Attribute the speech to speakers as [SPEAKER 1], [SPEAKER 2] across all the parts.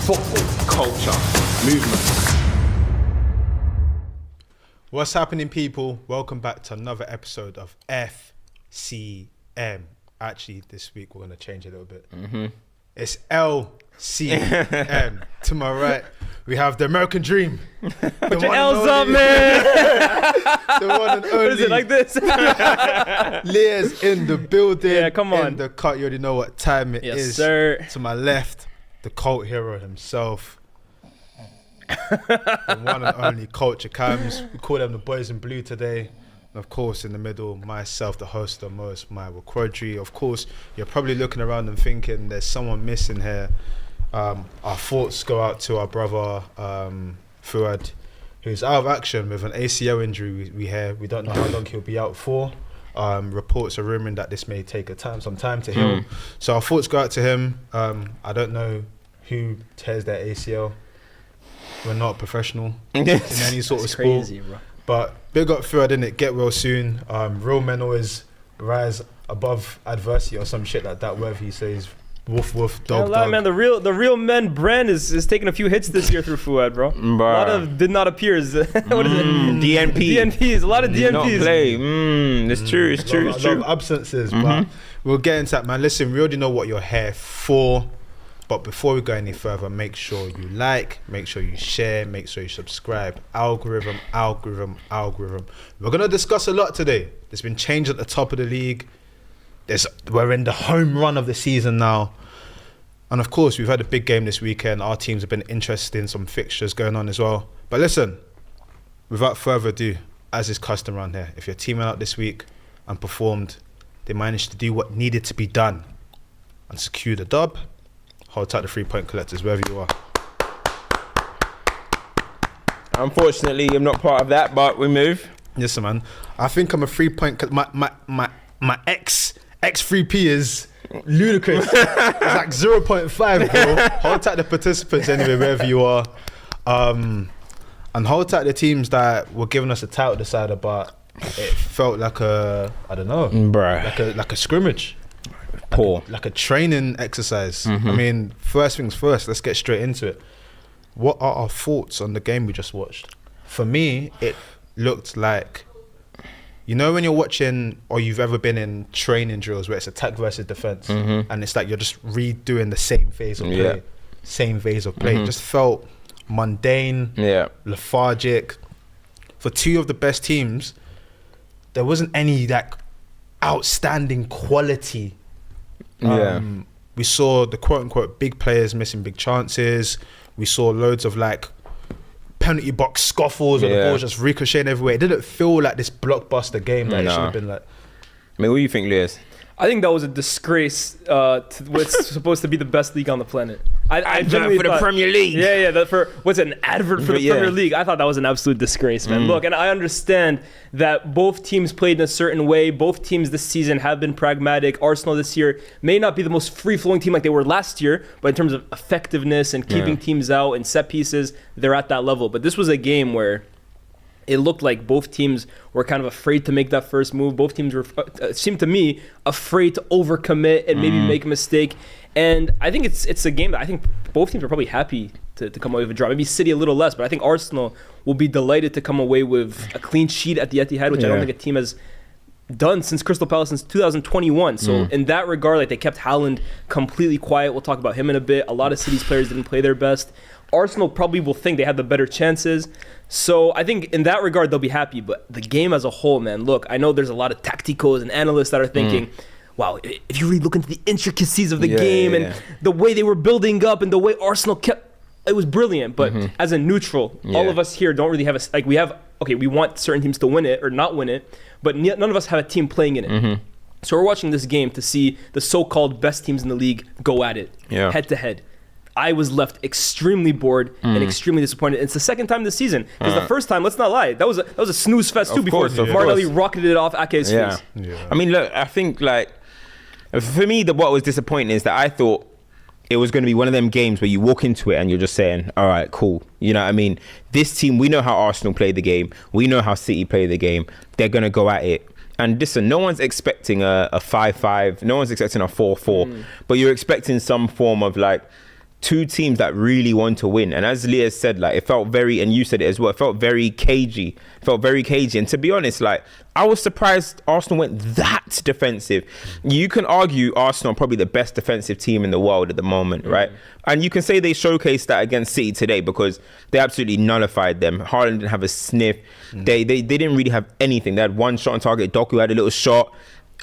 [SPEAKER 1] football, culture, movement.
[SPEAKER 2] What's happening, people? Welcome back to another episode of FCM. Actually, this week we're going to change it a little bit. It's LCM. To my right, we have the American Dream.
[SPEAKER 3] Put your L's up, man.
[SPEAKER 2] The one and only.
[SPEAKER 3] What is it like this?
[SPEAKER 2] Leah's in the building.
[SPEAKER 3] Yeah, come on.
[SPEAKER 2] In the cut, you already know what time it is.
[SPEAKER 3] Yes, sir.
[SPEAKER 2] To my left, the cult hero himself. The one and only Culture Cams. We call them the boys in blue today. And of course, in the middle, myself, the host of most, my Quadri. Of course, you're probably looking around and thinking there's someone missing here. Our thoughts go out to our brother Fuad, who's out of action with an ACL injury. We hear we don't know how long he'll be out for. Reports are rumouring that this may take some time to heal. So our thoughts go out to him. I don't know who tears their ACL. We're not professional in any sort of sport.
[SPEAKER 3] Crazy, bro.
[SPEAKER 2] But big up Fuad, innit? Get well soon. Real men always rise above adversity or some shit like that. Wherever he says, woof woof, dog dog.
[SPEAKER 3] Man, the real men brand is taking a few hits this year through Fuad, bro. A lot of did not appears. What is it? DNPs. A lot of DNPs.
[SPEAKER 4] Not play. It's true. It's true. It's
[SPEAKER 2] A lot
[SPEAKER 4] true.
[SPEAKER 2] of absences, but we'll get into that, man. Listen, we already know what you're here for. But before we go any further, make sure you like, make sure you share, make sure you subscribe. Algorithm. We're going to discuss a lot today. There's been change at the top of the league. We're in the home run of the season now. And of course, we've had a big game this weekend. Our teams have been interested in some fixtures going on as well. But listen, without further ado, as is custom around here, if your team went out this week and performed, they managed to do what needed to be done and secure the dub, hold tight the 3-point collectors wherever you are.
[SPEAKER 4] Unfortunately, I'm not part of that, but we move.
[SPEAKER 2] Yes, man. I think I'm a 3-point. My X3P is ludicrous. It's like 0.5, bro. Hold tight the participants anyway, wherever you are. And hold tight the teams that were giving us a title decider, but it felt like a, I don't know, like a scrimmage.
[SPEAKER 4] Poor.
[SPEAKER 2] Like a training exercise. I mean, first things first, let's get straight into it. What are our thoughts on the game we just watched? For me, it looked like, you know when you're watching or you've ever been in training drills where it's attack versus defense and it's like you're just redoing the same phase of play. It just felt mundane, lethargic. For two of the best teams, there wasn't any like outstanding quality. We saw the quote-unquote big players missing big chances. We saw loads of like penalty box scuffles or the ball just ricocheting everywhere. It didn't feel like this blockbuster game that it should have been like.
[SPEAKER 4] I mean, what do you think, Lias?
[SPEAKER 3] I think that was a disgrace to what's supposed to be the best league on the planet. I
[SPEAKER 4] Advert for the Premier League.
[SPEAKER 3] What's an advert for the Premier League? I thought that was an absolute disgrace, man. Look, and I understand that both teams played in a certain way. Both teams this season have been pragmatic. Arsenal this year may not be the most free-flowing team like they were last year, but in terms of effectiveness and keeping teams out and set pieces, they're at that level. But this was a game where it looked like both teams were kind of afraid to make that first move. Both teams were, seemed to me, afraid to overcommit and maybe make a mistake. And I think it's a game that I think both teams are probably happy to come away with a draw. Maybe City a little less, but I think Arsenal will be delighted to come away with a clean sheet at the Etihad, which I don't think a team has done since Crystal Palace since 2021. So in that regard, like they kept Haaland completely quiet. We'll talk about him in a bit. A lot of City's players didn't play their best. Arsenal probably will think they had the better chances. So I think in that regard, they'll be happy. But the game as a whole, man, look, I know there's a lot of tacticos and analysts that are thinking, wow, if you really look into the intricacies of the game and the way they were building up and the way Arsenal kept, it was brilliant. But as a neutral, all of us here don't really have we want certain teams to win it or not win it, but none of us have a team playing in it. So we're watching this game to see the so-called best teams in the league go at it head to head. I was left extremely bored and extremely disappointed. It's the second time this season. Because the first time, let's not lie, that was a snooze fest too before Martinelli rocketed it off Ake's face.
[SPEAKER 4] I mean, look, I think like for me, what was disappointing is that I thought it was going to be one of them games where you walk into it and you're just saying, all right, cool. You know what I mean? This team, we know how Arsenal play the game. We know how City play the game. They're going to go at it. And listen, no one's expecting a 5-5. No one's expecting a 4-4. But you're expecting some form of like two teams that really want to win. And as Leah said, like, it felt very, and you said it as well, it felt very cagey. And to be honest, like, I was surprised Arsenal went that defensive. You can argue Arsenal are probably the best defensive team in the world at the moment, right? And you can say they showcased that against City today because they absolutely nullified them. Haaland didn't have a sniff. They didn't really have anything. They had one shot on target. Doku had a little shot.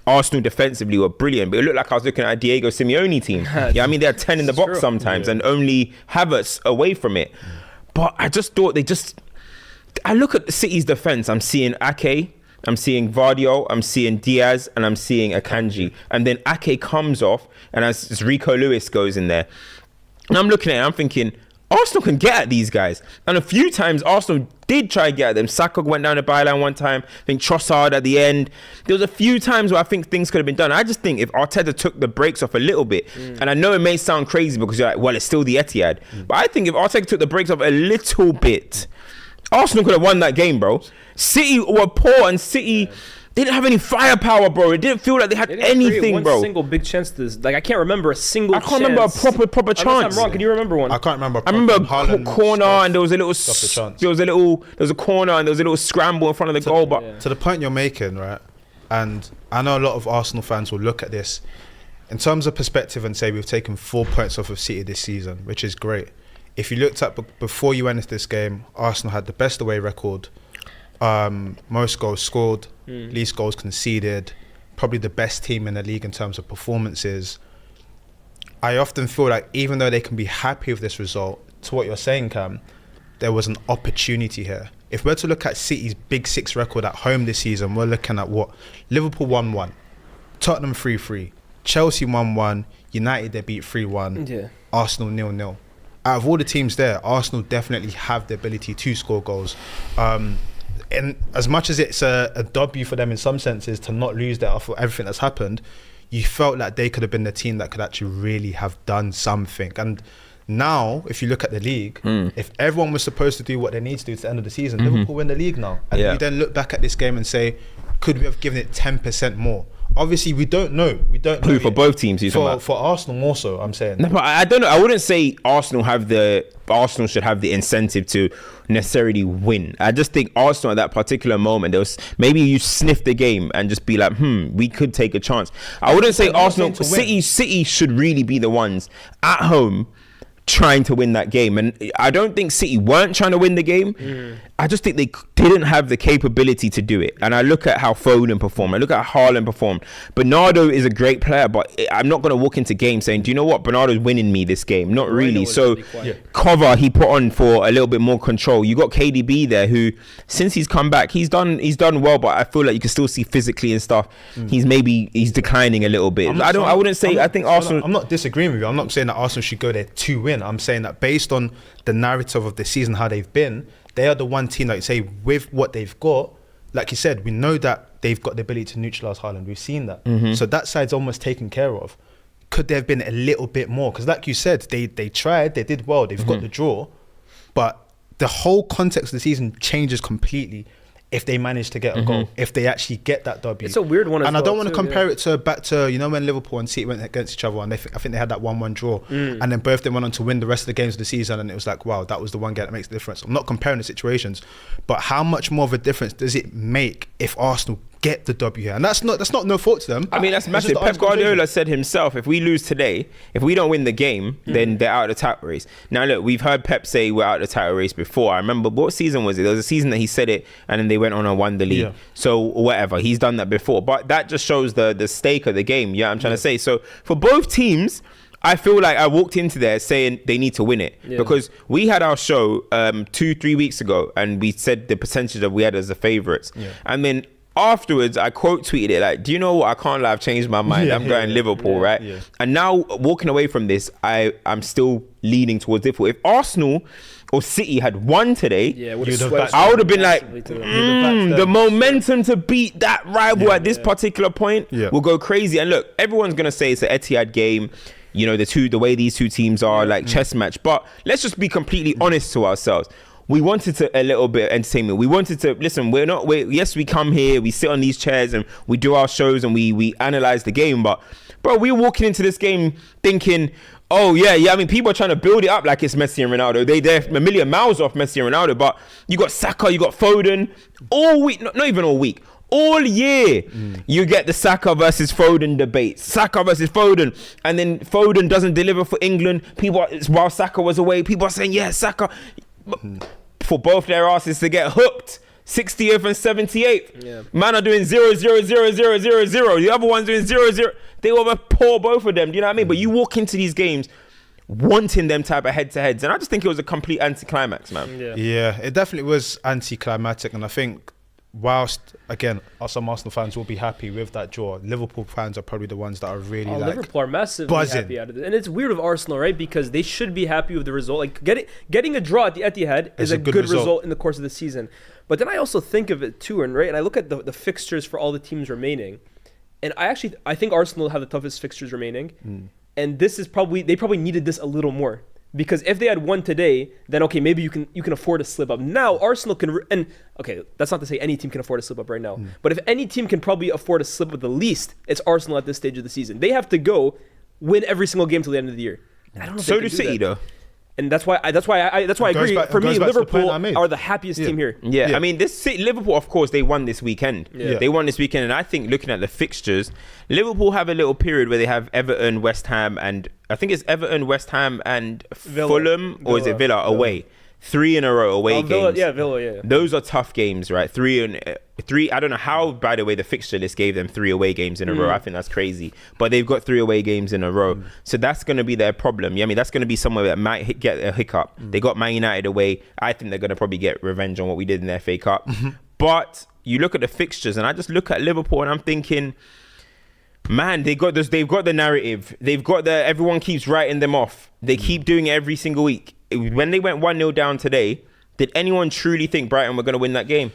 [SPEAKER 4] Arsenal defensively were brilliant, but it looked like I was looking at a Diego Simeone team. Yeah, I mean, they had 10 in the box sometimes and only Havertz away from it. But I just thought I look at the City's defense, I'm seeing Ake, I'm seeing Vardio, I'm seeing Diaz, and I'm seeing Akanji. And then Ake comes off, and as Rico Lewis goes in there, and I'm looking at it, I'm thinking, Arsenal can get at these guys. And a few times Arsenal did try to get at them. Saka went down the byline one time. I think Trossard at the end. There was a few times where I think things could have been done. I just think if Arteta took the brakes off a little bit, and I know it may sound crazy because you're like, well, it's still the Etihad. But I think if Arteta took the brakes off a little bit, Arsenal could have won that game, bro. City were poor and City... They didn't have any firepower, bro. It didn't feel like they had anything, bro.
[SPEAKER 3] One single big chance to this. Like, I can't remember a single chance.
[SPEAKER 4] I can't remember a proper chance.
[SPEAKER 3] Unless I'm wrong. Can you remember one?
[SPEAKER 2] I can't remember.
[SPEAKER 4] I remember a corner and there was a little... There was a corner and there was a little scramble in front of the goal. But
[SPEAKER 2] to the point you're making, right? And I know a lot of Arsenal fans will look at this in terms of perspective and say we've taken 4 points off of City this season, which is great. If you looked at before you went into this game, Arsenal had the best away record. Most goals scored, least goals conceded, probably the best team in the league in terms of performances. I often feel like even though they can be happy with this result, to what you're saying, Cam, there was an opportunity here. If we're to look at City's Big Six record at home this season, we're looking at what? Liverpool 1-1, Tottenham 3-3, Chelsea 1-1, United they beat 3-1, Arsenal 0-0. Out of all the teams there, Arsenal definitely have the ability to score goals. And as much as it's a W for them in some senses to not lose that after everything that's happened, you felt like they could have been the team that could actually really have done something. And now, if you look at the league, if everyone was supposed to do what they need to do to the end of the season, Liverpool win the league now. And you then look back at this game and say, could we have given it 10% more? Obviously, we don't know. Who
[SPEAKER 4] for both teams?
[SPEAKER 2] For Arsenal more so, I'm saying.
[SPEAKER 4] No, but I don't know. I wouldn't say Arsenal should have the incentive to necessarily win. I just think Arsenal at that particular moment, there was maybe you sniff the game and just be like, we could take a chance. I wouldn't say Arsenal. City should really be the ones at home trying to win that game, and I don't think City weren't trying to win the game. I just think they didn't have the capability to do it. And I look at how Foden performed, I look at how Haaland performed. Bernardo is a great player, but I'm not going to walk into games saying, do you know what, Bernardo's winning me this game? Not really. So cover he put on for a little bit more control. You got KDB there who, since he's come back, he's done well, but I feel like you can still see physically and stuff, he's declining a little bit. I think Arsenal...
[SPEAKER 2] I'm not disagreeing with you. I'm not saying that Arsenal should go there to win. I'm saying that based on the narrative of the season, how they've been, they are the one team, like you say, with what they've got. Like you said, we know that they've got the ability to neutralise Haaland. We've seen that. So that side's almost taken care of. Could there have been a little bit more? Because like you said, they tried, they did well, they've got the draw. But the whole context of the season changes completely if they manage to get a goal, if they actually get that W.
[SPEAKER 3] It's a weird one
[SPEAKER 2] and I don't want to compare it to back to, you know, when Liverpool and City went against each other and I think they had that 1-1 draw and then both of them went on to win the rest of the games of the season and it was like, wow, that was the one game that makes the difference. I'm not comparing the situations, but how much more of a difference does it make if Arsenal get the W here? And that's not no fault to them.
[SPEAKER 4] I mean, that's massive. Pep Guardiola said himself, if we lose today, if we don't win the game, then they're out of the title race. Now look, we've heard Pep say we're out of the title race before. I remember, what season was it? There was a season that he said it and then they went on and won the league. So whatever, he's done that before, but that just shows the stake of the game. I'm trying to say. So for both teams, I feel like I walked into there saying they need to win it because we had our show 2-3 weeks ago and we said the percentage that we had as the favourites, and then afterwards I quote tweeted it like, do you know what, I can't lie, I've changed my mind. I'm going Liverpool, right? And now walking away from this, I'm still leaning towards Liverpool. If Arsenal or City had won today, I would have been like, the momentum to beat that rival at this particular point will go crazy. And look, everyone's gonna say it's an Etihad game, you know, the way these two teams are like chess match, but let's just be completely honest to ourselves. we wanted to a little bit of entertainment. We wanted to listen. Yes, we come here, we sit on these chairs, and we do our shows, and we analyze the game. But bro, we were walking into this game thinking, oh yeah. I mean, people are trying to build it up like it's Messi and Ronaldo. They're a million miles off Messi and Ronaldo. But you got Saka, you got Foden all week. Not even all week. All year, you get the Saka versus Foden debate. Saka versus Foden. And then Foden doesn't deliver for England. While Saka was away, people are saying, yeah, Saka. For both their asses to get hooked. 60th and 78th. Yeah. Man are doing 0, 0, 0, 0, 0, 0. The other one's doing 0, 0. They were poor, both of them. Do you know what I mean? But you walk into these games wanting them type of head-to-heads. And I just think it was a complete anticlimax, man.
[SPEAKER 2] Yeah, it definitely was anticlimactic. And I think whilst, again, some Arsenal fans will be happy with that draw, Liverpool fans are probably the ones that are really
[SPEAKER 3] Liverpool are massively
[SPEAKER 2] buzzing.
[SPEAKER 3] Happy out of it. And it's weird with Arsenal, right? Because they should be happy with the result. Like getting a draw at the Etihad is a good result in the course of the season. But then I also think of it too, and I look at the fixtures for all the teams remaining, and I think Arsenal have the toughest fixtures remaining. And this is they probably needed this a little more. Because if they had won today, then okay, maybe you can afford to slip up. Now Arsenal can, and okay, that's not to say any team can afford to slip up right now. But if any team can probably afford to slip up the least, it's Arsenal at this stage of the season. They have to go win every single game till the end of the year. I don't know.
[SPEAKER 4] So do City though.
[SPEAKER 3] And that's why I agree. For me, Liverpool are the happiest team here.
[SPEAKER 4] Yeah, I mean, Liverpool, of course, they won this weekend. Yeah. They won this weekend, and I think looking at the fixtures, Liverpool have a little period where they have Everton, West Ham, and I think it's Everton, West Ham, and Fulham, or is it Villa away? 3 in a row away games.
[SPEAKER 3] Villa, yeah.
[SPEAKER 4] Those are tough games, right? 3. I don't know how, by the way, the fixture list gave them 3 away games in a row. I think that's crazy. But they've got 3 away games in a row. So that's going to be their problem. I mean, that's going to be somewhere that might get a hiccup. They got Man United away. I think they're going to probably get revenge on what we did in the FA Cup. But you look at the fixtures, and I just look at Liverpool, and I'm thinking, man, they've got the narrative. They've got everyone keeps writing them off. They keep doing it every single week. When they went 1-0 down today, did anyone truly think Brighton were going to win that game?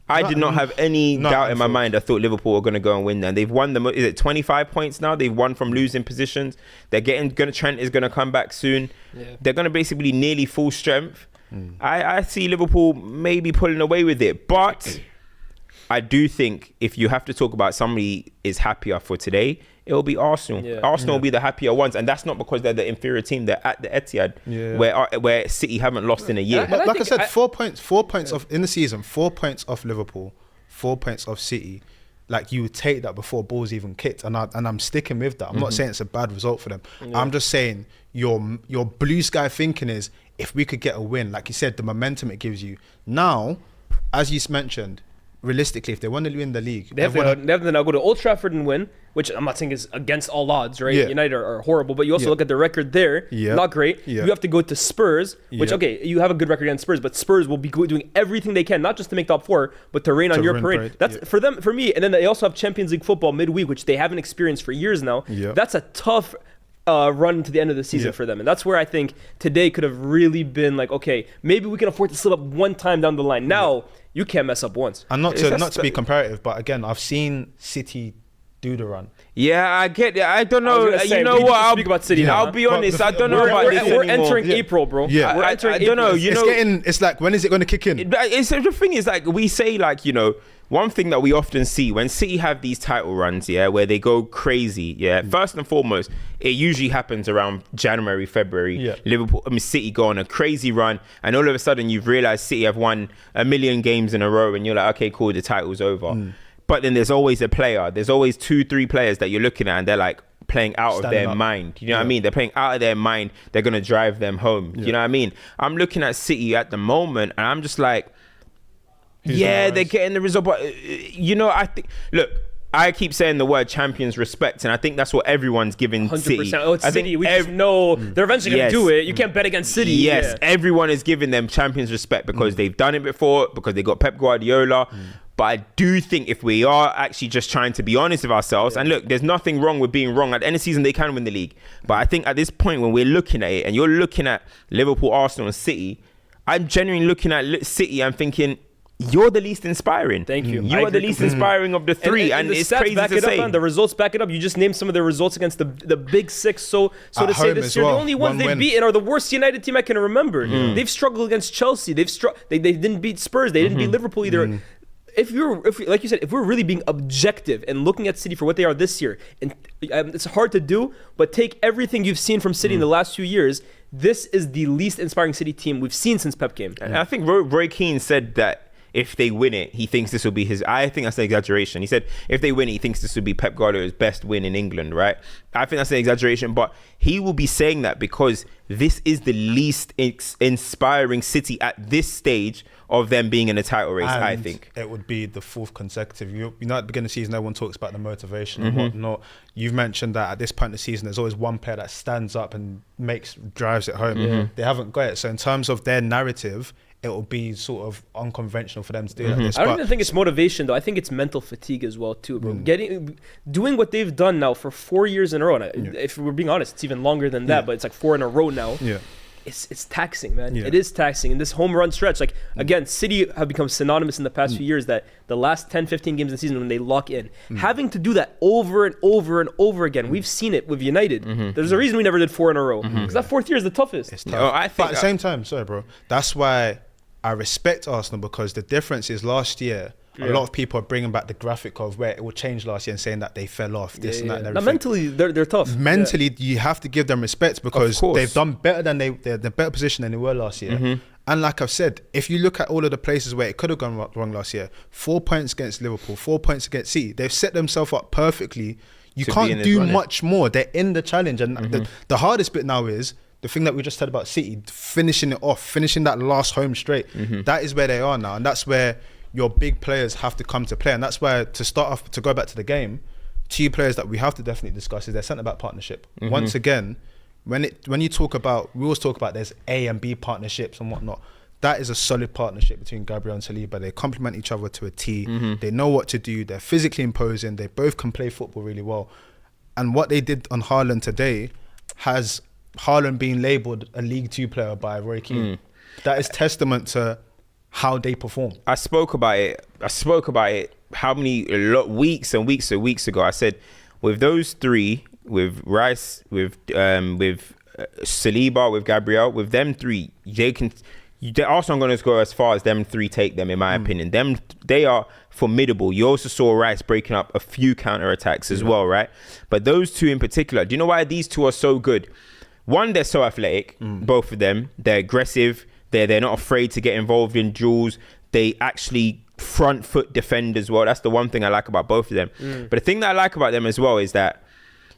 [SPEAKER 4] I did not have any doubt in my mind. I thought Liverpool were going to go and win that. They've won is it 25 points now? They've won from losing positions. They're Trent is going to come back soon. Yeah. They're going to basically nearly full strength. I see Liverpool maybe pulling away with it. But I do think if you have to talk about somebody is happier for today, it'll be Arsenal. Arsenal will be the happier ones, and that's not because they're the inferior team. They're at the Etihad, where City haven't lost in a year.
[SPEAKER 2] But like I said, 4 points off in the season, 4 points off Liverpool, 4 points off City. Like, you would take that before balls even kicked, and I'm sticking with that. I'm not saying it's a bad result for them. I'm just saying your blue sky thinking is, if we could get a win, like you said, the momentum it gives you. Now, as you mentioned, realistically, if they want to win the league,
[SPEAKER 3] they have to now go to Old Trafford and win, which I'm not saying is against all odds, right? United are horrible, but you also look at the record there, not great. You have to go to Spurs, which, okay, you have a good record against Spurs, but Spurs will be doing everything they can, not just to make top 4, but to rain on your parade. That's for them, for me. And then they also have Champions League football midweek, which they haven't experienced for years now. That's a tough run to the end of the season for them. And that's where I think today could have really been like, okay, maybe we can afford to slip up one time down the line. Now, you can't mess up once.
[SPEAKER 2] And not to be comparative, but again, I've seen City do the run.
[SPEAKER 4] Yeah, I get it. I don't know. You know what? I'll
[SPEAKER 3] speak about City now.
[SPEAKER 4] I'll be honest. I don't know about this
[SPEAKER 3] We're
[SPEAKER 4] anymore.
[SPEAKER 3] entering April, bro.
[SPEAKER 2] Yeah.
[SPEAKER 3] We're entering
[SPEAKER 4] I don't know.
[SPEAKER 3] April.
[SPEAKER 2] It's like, when is it going to kick in?
[SPEAKER 4] The thing is, like, we say, like, one thing that we often see when City have these title runs, where they go crazy, first and foremost, it usually happens around January, February. City go on a crazy run, and all of a sudden you've realised City have won 1 million games in a row, and you're like, okay, cool, the title's over. But then there's always a player. There's always 2-3 players that you're looking at, and they're like playing out of their mind. You know what I mean? They're playing out of their mind. They're going to drive them home. You know what I mean? I'm looking at City at the moment, and I'm just like, they're getting the result. But, I think, look, I keep saying the word champions respect, and I think that's what everyone's giving 100%.
[SPEAKER 3] City. Oh, it's City. We just know they're eventually going to do it. You can't bet against City.
[SPEAKER 4] Yes, everyone is giving them champions respect because they've done it before, because they got Pep Guardiola. But I do think if we are actually just trying to be honest with ourselves, and look, there's nothing wrong with being wrong. At the end of the season, they can win the league. But I think at this point, when we're looking at it, and you're looking at Liverpool, Arsenal, and City, I'm genuinely looking at City and thinking, you're the least inspiring.
[SPEAKER 3] Thank you.
[SPEAKER 4] You are the least inspiring of the three, and
[SPEAKER 3] the
[SPEAKER 4] it's
[SPEAKER 3] stats
[SPEAKER 4] crazy
[SPEAKER 3] back
[SPEAKER 4] to
[SPEAKER 3] it
[SPEAKER 4] say.
[SPEAKER 3] up, man. The results back it up. You just named some of the results against the big six. So
[SPEAKER 2] At
[SPEAKER 3] to say
[SPEAKER 2] home
[SPEAKER 3] this
[SPEAKER 2] as
[SPEAKER 3] year,
[SPEAKER 2] well.
[SPEAKER 3] the only ones
[SPEAKER 2] One
[SPEAKER 3] they've
[SPEAKER 2] win.
[SPEAKER 3] beaten are the worst United team I can remember. They've struggled against Chelsea. They didn't beat Spurs. They didn't beat Liverpool either. If like you said, if we're really being objective and looking at City for what they are this year, and it's hard to do, but take everything you've seen from City in the last few years, this is the least inspiring City team we've seen since Pep came.
[SPEAKER 4] And I think Roy Keane said that if they win it, he thinks this will be his. I think that's an exaggeration. He said if they win it, he thinks this will be Pep Guardiola's best win in England, right? I think that's an exaggeration, but he will be saying that because this is the least inspiring City at this stage of them being in a title race,
[SPEAKER 2] And
[SPEAKER 4] I think.
[SPEAKER 2] it would be the fourth consecutive. You know, at the beginning of the season, everyone talks about the motivation and whatnot. You've mentioned that at this point in the season, there's always one player that stands up and drives it home. They haven't got it. So in terms of their narrative, it will be sort of unconventional for them to do like this.
[SPEAKER 3] I don't
[SPEAKER 2] But
[SPEAKER 3] even think it's motivation though. I think it's mental fatigue as well too, bro. Doing what they've done now for 4 years in a row. And if we're being honest, it's even longer than that, but it's like 4 in a row now.
[SPEAKER 2] yeah.
[SPEAKER 3] It's taxing, man.
[SPEAKER 2] Yeah.
[SPEAKER 3] It is taxing. And this home run stretch, like, again, City have become synonymous in the past few years that the last 10, 15 games of the season when they lock in, having to do that over and over and over again. We've seen it with United. There's a reason we never did 4 in a row. Because that fourth year is the toughest.
[SPEAKER 2] It's tough.
[SPEAKER 4] Oh, I
[SPEAKER 2] But
[SPEAKER 4] think
[SPEAKER 2] at the same time, sorry, bro. That's why I respect Arsenal, because the difference is last year, a lot of people are bringing back the graphic of where it will change last year and saying that they fell off, this and that and
[SPEAKER 3] Now,
[SPEAKER 2] everything.
[SPEAKER 3] mentally, they're tough.
[SPEAKER 2] Mentally, you have to give them respect because
[SPEAKER 4] Of course.
[SPEAKER 2] they've done better than they're in a better position than they were last year. And like I've said, if you look at all of the places where it could have gone wrong last year, 4 points against Liverpool, 4 points against City, they've set themselves up perfectly. You
[SPEAKER 4] To be in
[SPEAKER 2] can't
[SPEAKER 4] this
[SPEAKER 2] do
[SPEAKER 4] running.
[SPEAKER 2] much more. They're in the challenge. And the hardest bit now is the thing that we just said about City, finishing it off, finishing that last home straight. That is where they are now. And that's where your big players have to come to play. And that's where, to start off, to go back to the game, 2 players that we have to definitely discuss is their centre-back partnership. Once again, when you talk about, we always talk about there's A and B partnerships and whatnot. That is a solid partnership between Gabriel and Saliba. They complement each other to a T. They know what to do. They're physically imposing. They both can play football really well. And what they did on Haaland today has Haaland being labelled a League 2 player by Roy Keane. That is testament to how they perform.
[SPEAKER 4] I spoke about it. How many weeks and weeks ago? I said, with those three, with Rice, with Saliba, with Gabriel, with them three, the Arsenal are going to go as far as them three take them. In my opinion, they are formidable. You also saw Rice breaking up a few counter attacks as well, right? But those two in particular, do you know why these two are so good? One, they're so athletic, both of them. They're aggressive. They're not afraid to get involved in duels. They actually front foot defend as well. That's the one thing I like about both of them. But the thing that I like about them as well is that,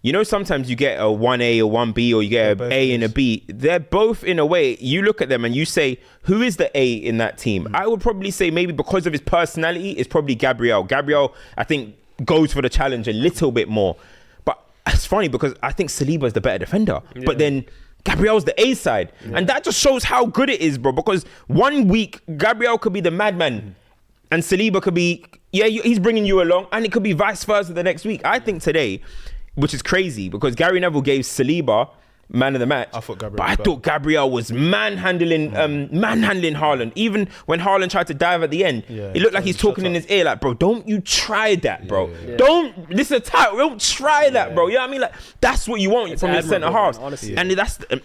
[SPEAKER 4] you know, sometimes you get a 1A or 1B, or you get an A and a B. They're both, in a way, you look at them and you say, who is the A in that team? I would probably say maybe because of his personality, it's probably Gabriel. Gabriel, I think, goes for the challenge a little bit more. But it's funny because I think Saliba is the better defender. Yeah. But then Gabriel's the A side. Yeah. And that just shows how good it is, bro. Because one week, Gabriel could be the madman. And Saliba could be, he's bringing you along. And it could be vice versa the next week. I think today, which is crazy, because Gary Neville gave Saliba man of the match. I thought Gabriel was manhandling Haaland. Even when Haaland tried to dive at the end, it looked like he's talking in his ear, like, bro, don't you try that, bro. This is a title. Don't try that, bro. You know what I mean? Like, that's what you want from your centre halves. And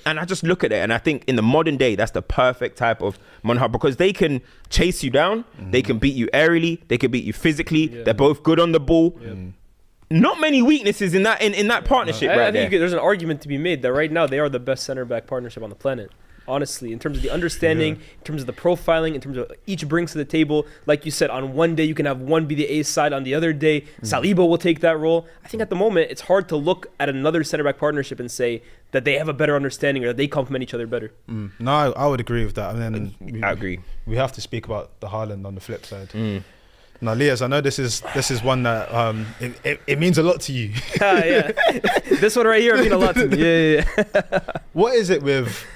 [SPEAKER 4] and I just look at it, and I think in the modern day, that's the perfect type of Monha, because they can chase you down, they can beat you aerially, they can beat you physically. They're both good on the ball. Not many weaknesses in that partnership. I think
[SPEAKER 3] there's an argument to be made that right now they are the best center back partnership on the planet. Honestly, in terms of the understanding, in terms of the profiling, in terms of each brings to the table. Like you said, on one day you can have one be the A side, on the other day Saliba will take that role. I think at the moment it's hard to look at another center back partnership and say that they have a better understanding or that they complement each other better.
[SPEAKER 2] No, I would agree with that. And then
[SPEAKER 4] I agree. We
[SPEAKER 2] have to speak about the Haaland on the flip side. Now, Lias, I know this is one that it means a lot to you.
[SPEAKER 3] This one right here means a lot to me.
[SPEAKER 2] What is it with?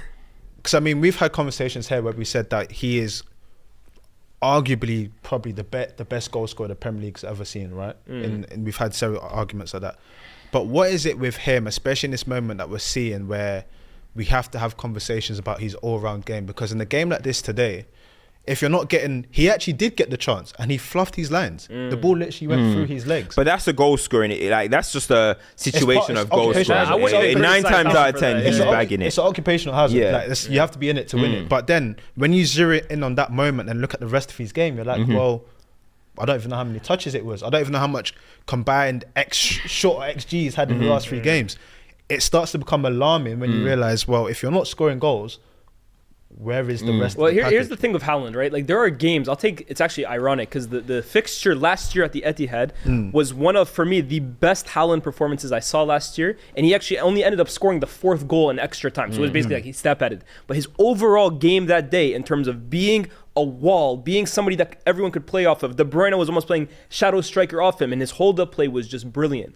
[SPEAKER 2] Because I mean, we've had conversations here where we said that he is arguably probably the best goal scorer the Premier League's ever seen, right? And we've had several arguments like that. But what is it with him, especially in this moment that we're seeing, where we have to have conversations about his all-round game? Because in a game like this today, if you're not getting, he actually did get the chance and he fluffed his lines. The ball literally went through his legs.
[SPEAKER 4] But that's a goal scoring. Like that's just a situation
[SPEAKER 2] it's
[SPEAKER 4] of goal
[SPEAKER 2] occupational
[SPEAKER 4] scoring.
[SPEAKER 2] hazard.
[SPEAKER 3] I wouldn't
[SPEAKER 4] 9 times
[SPEAKER 3] criticize
[SPEAKER 4] out of 10,
[SPEAKER 3] Haaland for
[SPEAKER 4] he's
[SPEAKER 3] that.
[SPEAKER 4] bagging
[SPEAKER 2] It's
[SPEAKER 4] it.
[SPEAKER 2] an occupational hazard.
[SPEAKER 4] Yeah.
[SPEAKER 2] Like, you have to be in it to win it. But then when you zero in on that moment and look at the rest of his game, you're like, well, I don't even know how many touches it was. I don't even know how much combined short XG he's had in the last 3 games. It starts to become alarming when you realize, well, if you're not scoring goals, where is the rest of the package?
[SPEAKER 3] Here's the thing with Haaland, right? Like, there are games, it's actually ironic because the fixture last year at the Etihad was one of, for me, the best Haaland performances I saw last year. And he actually only ended up scoring the 4th goal in extra time. So it was basically like he step at it. But his overall game that day, in terms of being a wall, being somebody that everyone could play off of, De Bruyne was almost playing shadow striker off him, and his hold-up play was just brilliant.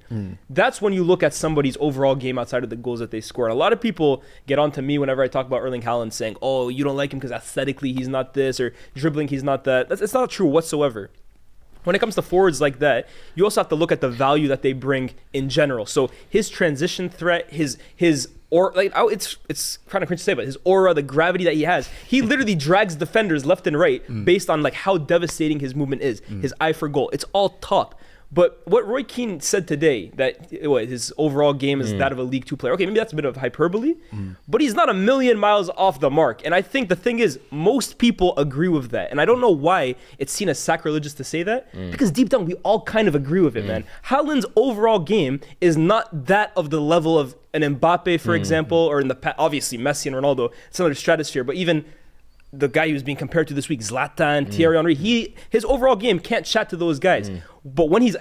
[SPEAKER 3] That's when you look at somebody's overall game outside of the goals that they score. And a lot of people get on to me whenever I talk about Erling Haaland, saying, oh, you don't like him because aesthetically he's not this, or dribbling he's not that. It's not true whatsoever. When it comes to forwards like that, you also have to look at the value that they bring in general. So his transition threat, his or like it's kind of cringe to say, but his aura, the gravity that he has, he literally drags defenders left and right based on like how devastating his movement is, his eye for goal. It's all top. But what Roy Keane said today, that his overall game is that of a League 2 player. Okay, maybe that's a bit of hyperbole, but he's not a million miles off the mark. And I think the thing is, most people agree with that. And I don't know why it's seen as sacrilegious to say that, because deep down, we all kind of agree with it, man. Haaland's overall game is not that of the level of an Mbappe, for example, or in the past, obviously Messi and Ronaldo, it's another stratosphere, but even the guy he was being compared to this week, Zlatan, Thierry Henry, his overall game can't chat to those guys. But when he's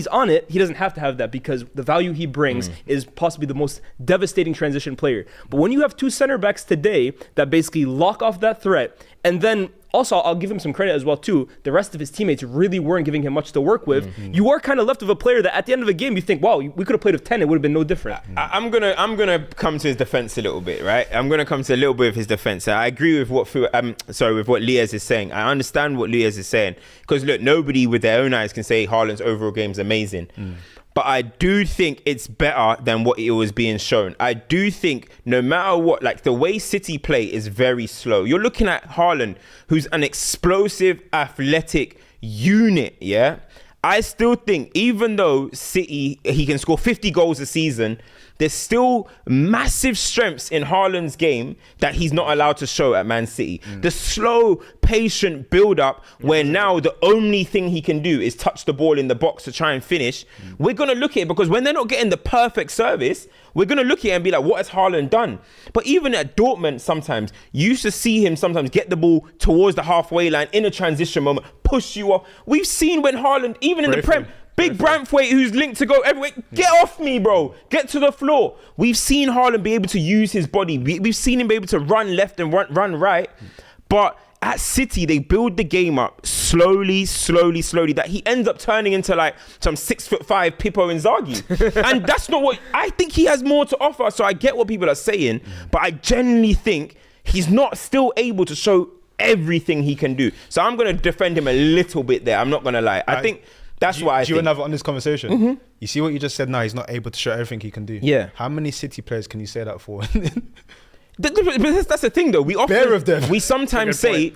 [SPEAKER 3] on it, he doesn't have to have that, because the value he brings is possibly the most devastating transition player. But when you have 2 center backs today that basically lock off that threat, and then also, I'll give him some credit as well too, the rest of his teammates really weren't giving him much to work with. You are kind of left with a player that at the end of the game you think, wow, we could have played with 10, it would have been no different.
[SPEAKER 4] I'm gonna come to his defense a little bit, right? I'm gonna come to a little bit of his defense. I agree with what Liaz is saying. I understand what Liaz is saying, because look, nobody with their own eyes can say Haaland's overall game is amazing. But I do think it's better than what it was being shown. I do think no matter what, like the way City play is very slow. You're looking at Haaland, who's an explosive, athletic unit, yeah? I still think even though City, he can score 50 goals a season, there's still massive strengths in Haaland's game that he's not allowed to show at Man City. The slow, patient build-up where now the only thing he can do is touch the ball in the box to try and finish. We're going to look at it, because when they're not getting the perfect service, we're going to look at it and be like, what has Haaland done? But even at Dortmund sometimes, you used to see him sometimes get the ball towards the halfway line in a transition moment, push you off. We've seen when Haaland, even in the Prem, Big Brentford, who's linked to go everywhere. Get off me, bro. Get to the floor. We've seen Haaland be able to use his body. We've seen him be able to run left and run right. But at City, they build the game up slowly, that he ends up turning into like some 6'5" Pippo Inzaghi. And that's not what, I think he has more to offer. So I get what people are saying, but I genuinely think he's not still able to show everything he can do. So I'm going to defend him a little bit there. I'm not going to lie. I think that's what I think.
[SPEAKER 2] Do you want to have it on this conversation? You see what you just said now? He's not able to show everything he can do.
[SPEAKER 4] Yeah.
[SPEAKER 2] How many City players can you say that for?
[SPEAKER 4] But that's the thing, though.
[SPEAKER 2] Bare of them.
[SPEAKER 4] We sometimes say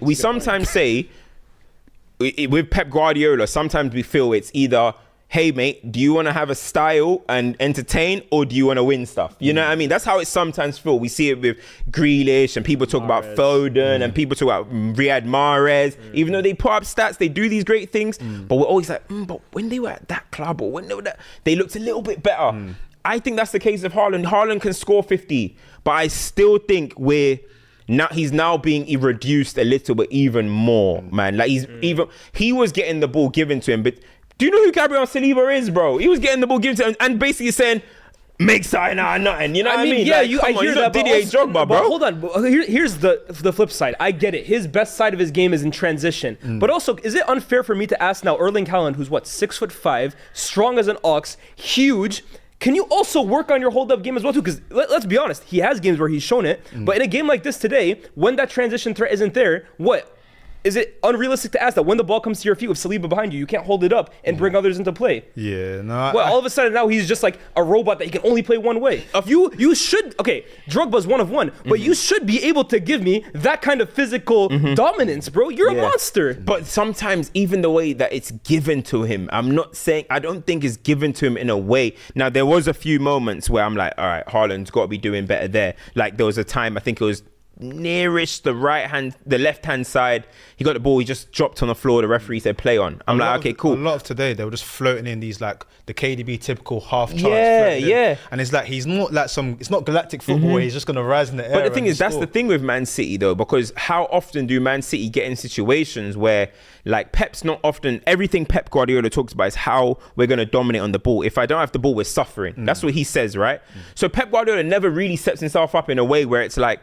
[SPEAKER 4] with Pep Guardiola, sometimes we feel it's either, hey, mate, do you want to have a style and entertain, or do you want to win stuff? You know what I mean? That's how it sometimes feels. We see it with Grealish, and people talk about Foden, and people talk about Riyad Mahrez. Even though they put up stats, they do these great things, but we're always like, but when they were at that club, or when they were that, they looked a little bit better. I think that's the case of Haaland. Haaland can score 50, but I still think he's now being reduced a little bit even more, man. Like he was getting the ball given to him, but do you know who Gabriel Saliba is, bro? He was getting the ball given to him and basically saying, make something out of nothing. You know what I mean?
[SPEAKER 3] Yeah,
[SPEAKER 4] like,
[SPEAKER 3] I hear that.
[SPEAKER 4] Didier Drogba, bro.
[SPEAKER 3] But hold on. Here's the flip side. I get it. His best side of his game is in transition. But also, is it unfair for me to ask now Erling Haaland, who's 6'5", strong as an ox, huge, can you also work on your hold-up game as well, too? Because let's be honest, he has games where he's shown it. But in a game like this today, when that transition threat isn't there, is it unrealistic to ask that when the ball comes to your feet with Saliba behind you, you can't hold it up and bring others into play?
[SPEAKER 2] Yeah, no.
[SPEAKER 3] Well, all of a sudden now he's just like a robot that he can only play one way. You should, okay, Drogba's one of one, but you should be able to give me that kind of physical dominance, bro. You're a monster.
[SPEAKER 4] But sometimes even the way that it's given to him, I don't think it's given to him in a way. Now, there was a few moments where I'm like, all right, Haaland's got to be doing better there. Like there was a time, I think it was nearest the left hand side, he got the ball, he just dropped on the floor, the referee said play on. I'm like, okay, cool.
[SPEAKER 2] A lot of today they were just floating in these like the KDB typical half charge, and it's like he's not like it's not galactic football where he's just gonna rise in the air.
[SPEAKER 4] But the thing is, that's the thing with Man City though, because how often do Man City get in situations where like Pep's not often, everything Pep Guardiola talks about is how we're going to dominate on the ball. If I don't have the ball, we're suffering. That's what he says, right? So Pep Guardiola never really sets himself up in a way where it's like,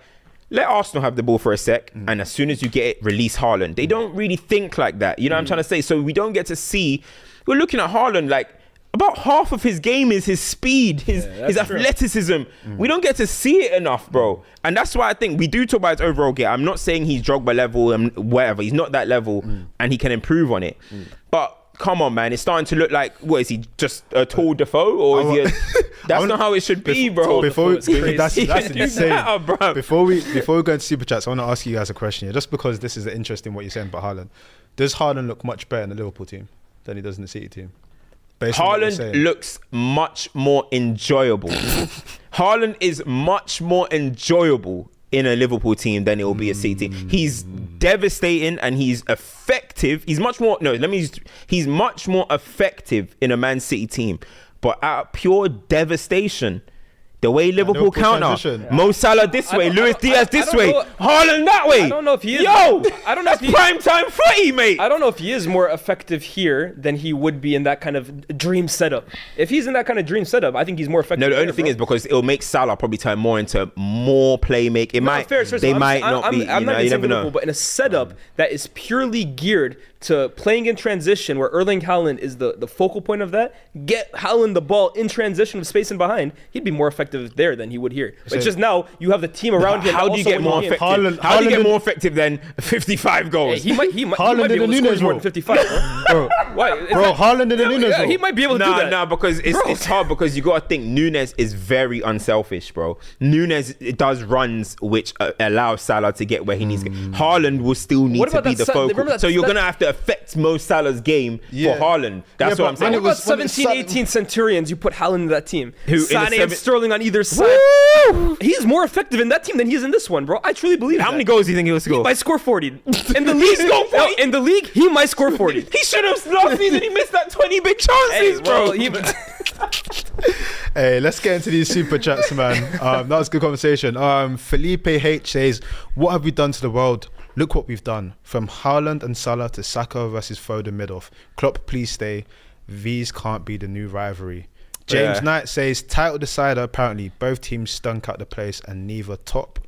[SPEAKER 4] let Arsenal have the ball for a sec, and as soon as you get it, release Haaland. They don't really think like that. You know what I'm trying to say? So we don't get to see, we're looking at Haaland like, about half of his game is his speed, his athleticism. We don't get to see it enough, bro. And that's why I think we do talk about his overall game. I'm not saying he's Drogba level and whatever. He's not that level, and he can improve on it. But come on, man. It's starting to look like, what is he, just a tall Defoe? Or is he that's not how it should be, bro.
[SPEAKER 2] That's insane.
[SPEAKER 4] Bro.
[SPEAKER 2] Before we go into Super Chats, I want to ask you guys a question here, just because this is interesting what you're saying about Haaland. Does Haaland look much better in the Liverpool team than he does in the City team?
[SPEAKER 4] Haaland looks much more enjoyable. Haaland is much more enjoyable in a Liverpool team than it will be a City team. He's devastating and he's effective. He's much more effective in a Man City team. But out of pure devastation, the way Liverpool counter, Mo Salah this way, Luis Diaz this way, Haaland that way.
[SPEAKER 3] I don't know if he is.
[SPEAKER 4] Yo,
[SPEAKER 3] I don't know
[SPEAKER 4] that's prime time footy, mate.
[SPEAKER 3] I don't know if he is more effective here than he would be in that kind of dream setup. If he's in that kind of dream setup, I think he's more effective.
[SPEAKER 4] No, the only thing is because it'll make Salah probably turn more into more playmaking. It might. They might not be.
[SPEAKER 3] I'm not
[SPEAKER 4] you never
[SPEAKER 3] Liverpool,
[SPEAKER 4] know.
[SPEAKER 3] but in a setup that is purely geared to playing in transition, where Erling Haaland is the focal point of that, get Haaland the ball in transition with space in behind, he'd be more effective there than he would here. It's just now you have the team around him.
[SPEAKER 4] How do you get more effective? How do you get more effective than 55 goals?
[SPEAKER 3] He might be able to score more than 55, bro.
[SPEAKER 2] Haaland in the Nunes role.
[SPEAKER 3] He might be able to do that.
[SPEAKER 4] No, because it's hard, because you got to think Nunes is very unselfish, bro. Nunes does runs which allow Salah to get where he needs to get. Haaland will still need to be the focal. So you're going to have to affect Mo Salah's game for Haaland. That's what I'm saying.
[SPEAKER 3] What about 17, 18 Centurions? You put Haaland in that team. Sané and Sterling on either side.
[SPEAKER 4] Woo!
[SPEAKER 3] He's more effective in that team than he is in this one, bro. I truly believe
[SPEAKER 4] How many goals do you think he'll score?
[SPEAKER 3] He might score 40. In the league, in the league, he might score 40.
[SPEAKER 4] He should have last season. He missed that 20 big chances, bro.
[SPEAKER 2] Hey, let's get into these Super Chats, man. That was a good conversation. Felipe H says, what have we done to the world? Look what we've done. From Haaland and Salah to Saka versus Foden mid-off. Klopp, please stay. These can't be the new rivalry. James Knight says, title decider, apparently. Both teams stunk out the place and neither top.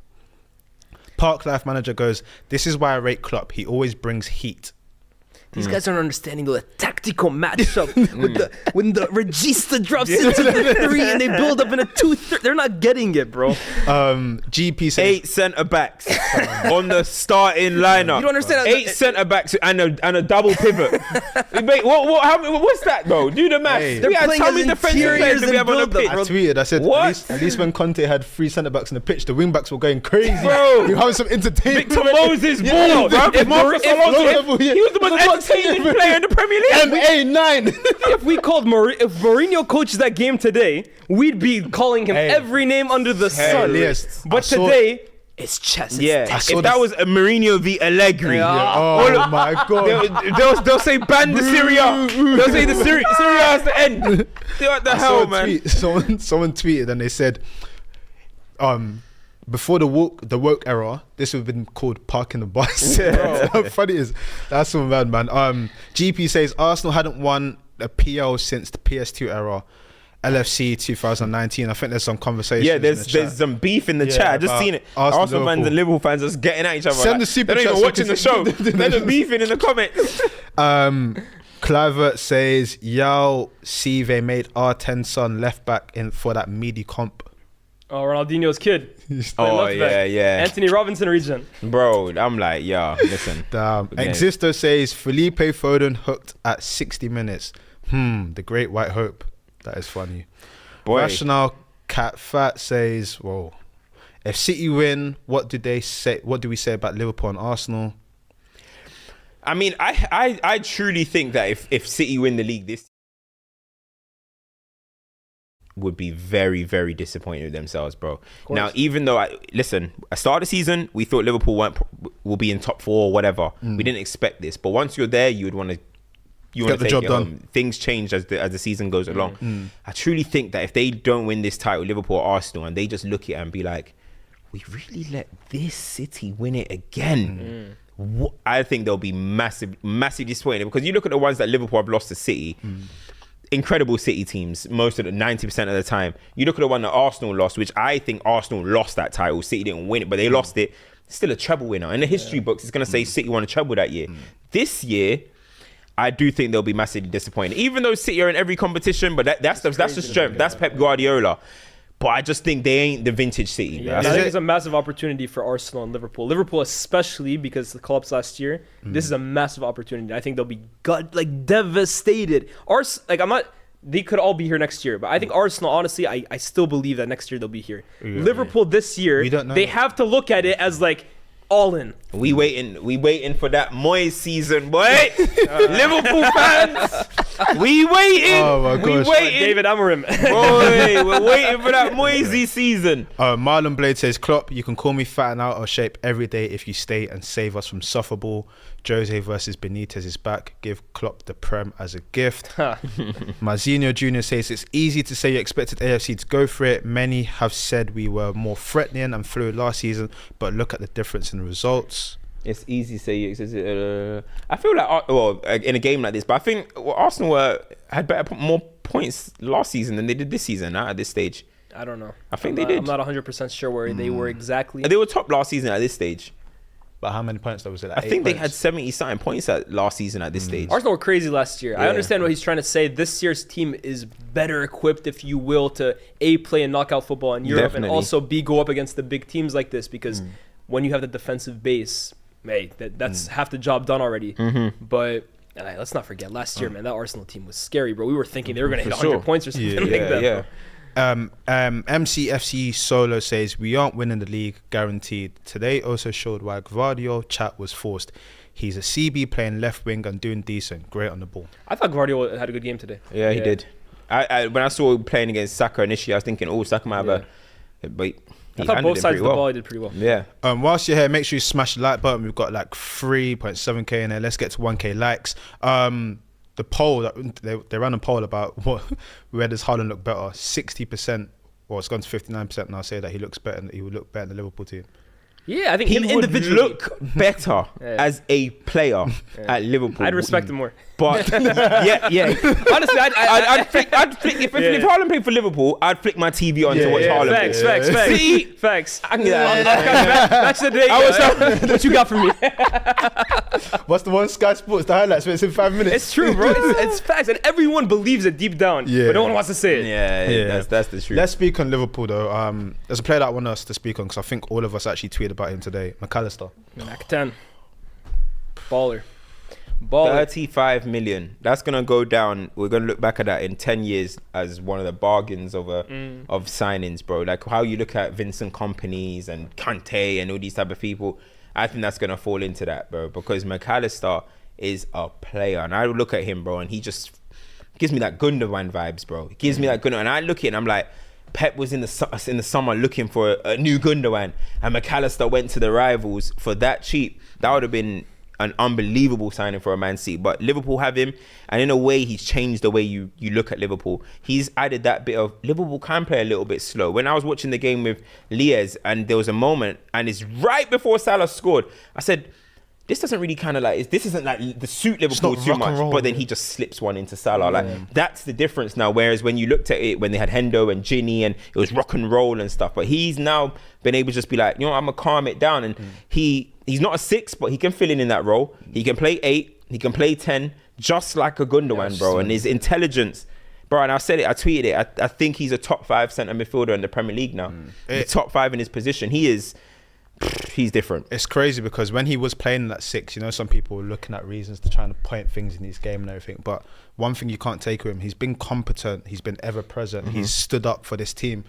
[SPEAKER 2] Park Life Manager goes, this is why I rate Klopp. He always brings heat.
[SPEAKER 3] These guys aren't understanding the tactical matchup when the Regista drops into the 3 and they build up in a 2-3. They're not getting it, bro.
[SPEAKER 2] GP says
[SPEAKER 4] 8 centre backs on the starting lineup.
[SPEAKER 3] You don't understand.
[SPEAKER 4] 8 centre backs and a double pivot. Mate, what's that, bro? Do the maths.
[SPEAKER 2] Hey.
[SPEAKER 3] They're playing
[SPEAKER 4] how many defensive players do we have on the pitch?
[SPEAKER 2] I tweeted, I said,
[SPEAKER 4] What?
[SPEAKER 2] at least when Conte had 3 centre backs in the pitch, the wing backs were going crazy.
[SPEAKER 4] Bro.
[SPEAKER 2] You having some entertainment.
[SPEAKER 4] Victor Moses ball, bro. He was the most entertaining player in the Premier League.
[SPEAKER 2] MA9.
[SPEAKER 3] If Mourinho coached that game today, we'd be calling him every name under the sun.
[SPEAKER 2] Yes.
[SPEAKER 3] But today, it's chess.
[SPEAKER 4] If that was a Mourinho v Allegri,
[SPEAKER 2] Oh my god.
[SPEAKER 4] they'll say ban the Syria. They'll say the Syria has to end. What the hell, man?
[SPEAKER 2] Someone tweeted and they said, before the woke era, this would have been called parking the bus. How funny is that's so mad, man. GP says Arsenal hadn't won a PL since the PS2 era. LFC 2019. I think there's some conversation.
[SPEAKER 4] Yeah, there's some beef in the chat. I just seen it. Arsenal fans and Liverpool fans just getting at each other.
[SPEAKER 2] Send the super
[SPEAKER 4] they're not even watching the show.
[SPEAKER 2] They're
[SPEAKER 4] They're just beefing in the comments.
[SPEAKER 2] Clavert says, Yao Sive made R10 son left back in for that meaty comp.
[SPEAKER 3] Oh, Ronaldinho's kid.
[SPEAKER 4] Oh, yeah.
[SPEAKER 3] Anthony Robinson region.
[SPEAKER 4] Bro, I'm like, yeah, listen.
[SPEAKER 2] Damn.
[SPEAKER 4] Okay.
[SPEAKER 2] Existo says Felipe Foden hooked at 60 minutes. The great white hope. That is funny.
[SPEAKER 4] Boy.
[SPEAKER 2] Rational Cat Fat says, whoa. If City win, what do we say about Liverpool and Arsenal?
[SPEAKER 4] I mean, I truly think that if City win the league this would be very, very disappointed with themselves, bro. Now, even though I start of the season, we thought Liverpool will be in top 4 or whatever. We didn't expect this, but once you're there, you would want to
[SPEAKER 2] get the job done.
[SPEAKER 4] Things change as the season goes along. I truly think that if they don't win this title, Liverpool or Arsenal, and they just look at it and be like, we really let this City win it again. I think they'll be massively disappointed, because you look at the ones that Liverpool have lost to City. Incredible City teams, most of the 90% of the time. You look at the one that Arsenal lost, which I think Arsenal lost that title. City didn't win it, but they lost it. Still a treble winner. In the history books, it's going to say City won a treble that year. This year, I do think they'll be massively disappointed. Even though City are in every competition, but that's the strength. That's Pep Guardiola. But I just think they ain't the vintage City.
[SPEAKER 3] Yeah, I think it's a massive opportunity for Arsenal and Liverpool. Liverpool especially, because the collapse last year. This is a massive opportunity. I think they'll be devastated. They could all be here next year, but I think Arsenal, honestly, I still believe that next year they'll be here. Liverpool this year, they have to look at it as like all in.
[SPEAKER 4] We waiting for that Moyes season, boy. Liverpool fans, we waiting.
[SPEAKER 2] Oh my gosh.
[SPEAKER 4] We waiting.
[SPEAKER 3] David Amorim.
[SPEAKER 4] Boy, we're waiting for that Moisey season.
[SPEAKER 2] Marlon Blade says, Klopp, you can call me fat and out of shape every day if you stay and save us from sufferable. Jose versus Benitez is back. Give Klopp the Prem as a gift. Mazinho Jr. says, it's easy to say you expected AFC to go for it. Many have said we were more threatening and fluid last season, but look at the difference in results.
[SPEAKER 4] It's easy to say. I feel like, in a game like this, but I think Arsenal had more points last season than they did this season at this stage.
[SPEAKER 3] I don't know.
[SPEAKER 4] I think they did.
[SPEAKER 3] I'm not 100% sure where they were exactly.
[SPEAKER 4] They were top last season at this stage.
[SPEAKER 2] But how many points was it?
[SPEAKER 4] I think they had 70-something points at last season at this stage.
[SPEAKER 3] Arsenal were crazy last year. I understand what he's trying to say. This year's team is better equipped, if you will, to play in knockout football in Europe. Definitely. And also go up against the big teams like this, because when you have the defensive base, that's half the job done already. But let's not forget, last year, man, that Arsenal team was scary, bro. We were thinking they were going to hit 100 points or something like that.
[SPEAKER 4] Yeah.
[SPEAKER 2] MCFC Solo says, we aren't winning the league, guaranteed. Today also showed why Gvardiol chat was forced. He's a CB playing left wing and doing decent. Great on the ball.
[SPEAKER 3] I thought Gvardiol had a good game today.
[SPEAKER 4] Yeah, he did. When I saw him playing against Saka initially, I was thinking, Saka might have but
[SPEAKER 3] I thought both sides of the ball he did pretty well.
[SPEAKER 4] Yeah.
[SPEAKER 2] Whilst you're here, make sure you smash the like button. We've got like 3.7k in there. Let's get to 1k likes. The poll that they ran a poll about where does Haaland look better? 60%. Well, it's gone to 59% now. Say that he looks better. He would look better in the Liverpool team.
[SPEAKER 3] Yeah, I think
[SPEAKER 4] he
[SPEAKER 3] him
[SPEAKER 4] would
[SPEAKER 3] individually
[SPEAKER 4] look better as a player at Liverpool.
[SPEAKER 3] I'd respect him more.
[SPEAKER 4] But yeah.
[SPEAKER 3] Honestly,
[SPEAKER 4] I'd flick if Haaland played for Liverpool, I'd flick my TV on to watch Haaland play.
[SPEAKER 3] Facts.
[SPEAKER 4] I can get that.
[SPEAKER 3] Match of the day. What you got for me?
[SPEAKER 2] What's the one Sky Sports, the highlights where it's in 5 minutes?
[SPEAKER 3] It's true, bro. It's facts, and everyone believes it deep down. But no one wants to say it.
[SPEAKER 4] Yeah. That's the truth.
[SPEAKER 2] Let's speak on Liverpool though. There's a player that I want us to speak on, because I think all of us actually tweeted about him today. McAllister.
[SPEAKER 3] Mac 10. Baller.
[SPEAKER 4] 35 million. That's gonna go down. We're gonna look back at that in 10 years as one of the bargains of signings, bro. Like how you look at Vincent Kompany's and Kante and all these type of people. I think that's gonna fall into that, bro, because McAllister is a player, and I look at him, bro, and he just gives me that Gundogan vibes, bro. He gives me that Gundogan, and I look at it and I'm like, Pep was in the summer looking for a new Gundogan, and McAllister went to the rivals for that cheap. That would have been an unbelievable signing for a Man City. But Liverpool have him, and in a way, he's changed the way you look at Liverpool. He's added that bit of Liverpool can play a little bit slow. When I was watching the game with Lies, and there was a moment, and it's right before Salah scored, I said, this doesn't really kind of this isn't like the suit Liverpool too much, but then he just slips one into Salah. That's the difference now. Whereas when you looked at it, when they had Hendo and Ginny and it was rock and roll and stuff, but he's now been able to just be like, I'm gonna calm it down. And he's not a 6, but he can fill in that role. He can play 8, he can play 10, just like a Gundogan, bro. And his intelligence Bro, and I said it, I tweeted it. I think he's a top 5 centre midfielder in the Premier League now. The top 5 in his position. He's different.
[SPEAKER 2] It's crazy because when he was playing in that 6, you know, some people were looking at reasons to try and point things in his game and everything. But one thing you can't take with him, he's been competent. He's been ever present. He's stood up for this team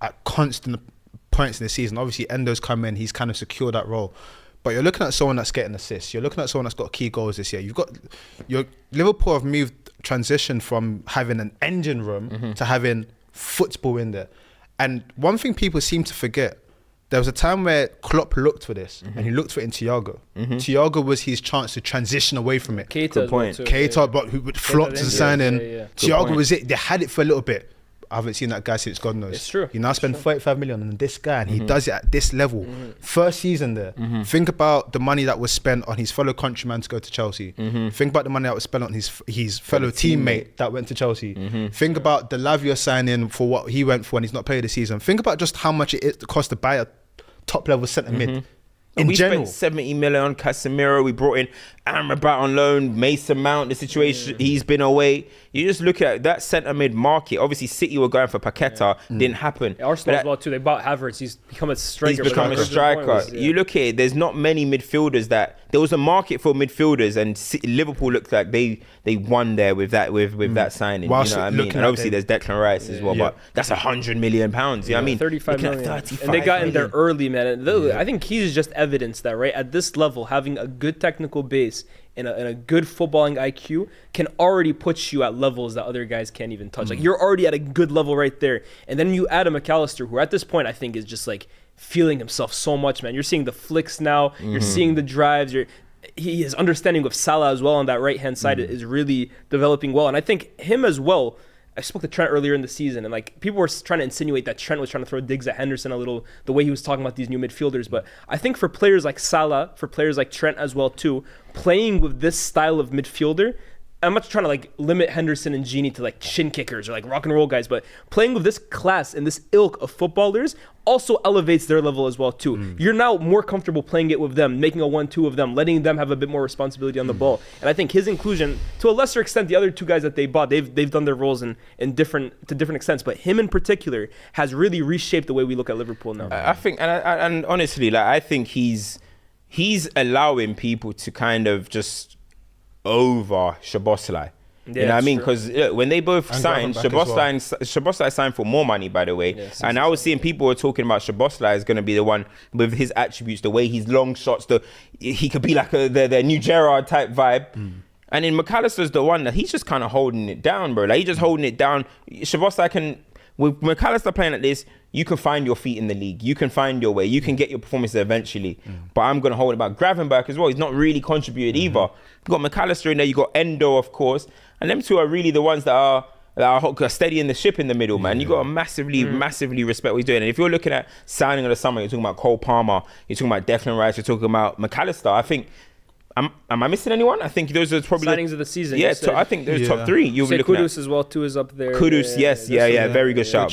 [SPEAKER 2] at constant points in the season. Obviously, Endo's come in. He's kind of secured that role. But you're looking at someone that's getting assists. You're looking at someone that's got key goals this year. Liverpool have transitioned from having an engine room to having football in there. And one thing people seem to forget, there was a time where Klopp looked for this, and he looked for it in Thiago. Thiago was his chance to transition away from it.
[SPEAKER 3] Keita,
[SPEAKER 2] but who would flop to the signing. Thiago was it. They had it for a little bit. I haven't seen that guy since God knows.
[SPEAKER 3] It's true.
[SPEAKER 2] He now spent 35 million on this guy, and he does it at this level. First season there. Think about the money that was spent on his fellow countryman to go to Chelsea. Think about the money that was spent on his fellow teammate that went to Chelsea. Think about the Lavia signing for what he went for, and he's not played this season. Think about just how much it cost to buy a top level centre mid.
[SPEAKER 4] We spent 70 million on Casemiro. We brought in Amrabat on loan, Mason Mount, the situation, he's been away. You just look at that centre mid market. Obviously, City were going for Paqueta, didn't happen.
[SPEAKER 3] Arsenal as well too. They bought Havertz. He's become a striker.
[SPEAKER 4] You look at it, there's not many midfielders that there was a market for midfielders, and Liverpool looked like they won there with that signing.
[SPEAKER 2] Whilst
[SPEAKER 4] you know what I mean? And obviously there's Declan Rice as well, but that's £100 million. You know what I mean?
[SPEAKER 3] 35 million. And they got in there early, man. I think he's just evidence that at this level, having a good technical base and a good footballing IQ can already put you at levels that other guys can't even touch. Like, you're already at a good level right there. And then you add a McAllister, who at this point I think is just like feeling himself so much, man. You're seeing the flicks now. You're seeing the drives. His understanding of Salah as well on that right-hand side is really developing well. And I think him as well, I spoke to Trent earlier in the season, and like people were trying to insinuate that Trent was trying to throw digs at Henderson a little, the way he was talking about these new midfielders. But I think for players like Salah, for players like Trent as well too, playing with this style of midfielder, I'm not trying to like limit Henderson and Gini to like shin kickers or like rock and roll guys, but playing with this class and this ilk of footballers also elevates their level as well too. You're now more comfortable playing it with them, making a 1-2 of them, letting them have a bit more responsibility on the ball. And I think his inclusion, to a lesser extent, the other two guys that they bought, they've done their roles to different extents, but him in particular has really reshaped the way we look at Liverpool now.
[SPEAKER 4] I think, and honestly, like I think he's allowing people to kind of just over Szoboszlai. You know what I mean? Because when they both signed, Szoboszlai signed for more money, by the way. And I was seeing people were talking about Szoboszlai is going to be the one with his attributes, the way he's long shots, he could be like the new Gerrard type vibe. And then McAllister's the one that he's just kind of holding it down, bro. Like, he's just holding it down. Szoboszlai can, with McAllister playing like this, you can find your feet in the league. You can find your way. You can get your performances eventually. But I'm going to hold it back. Gravenberch as well, he's not really contributed either. You've got McAllister in there. You've got Endo, of course. And them two are really the ones that are steadying the ship in the middle, man. You got to massively respect what he's doing. And if you're looking at signing of the summer, you're talking about Cole Palmer, you're talking about Declan Rice, you're talking about McAllister. I think, am I missing anyone? I think those are probably
[SPEAKER 3] signings of the season.
[SPEAKER 4] Yeah, I think those top three. You'll be looking
[SPEAKER 3] Kudus as well too is up there.
[SPEAKER 4] Kudus, yes, very good shout.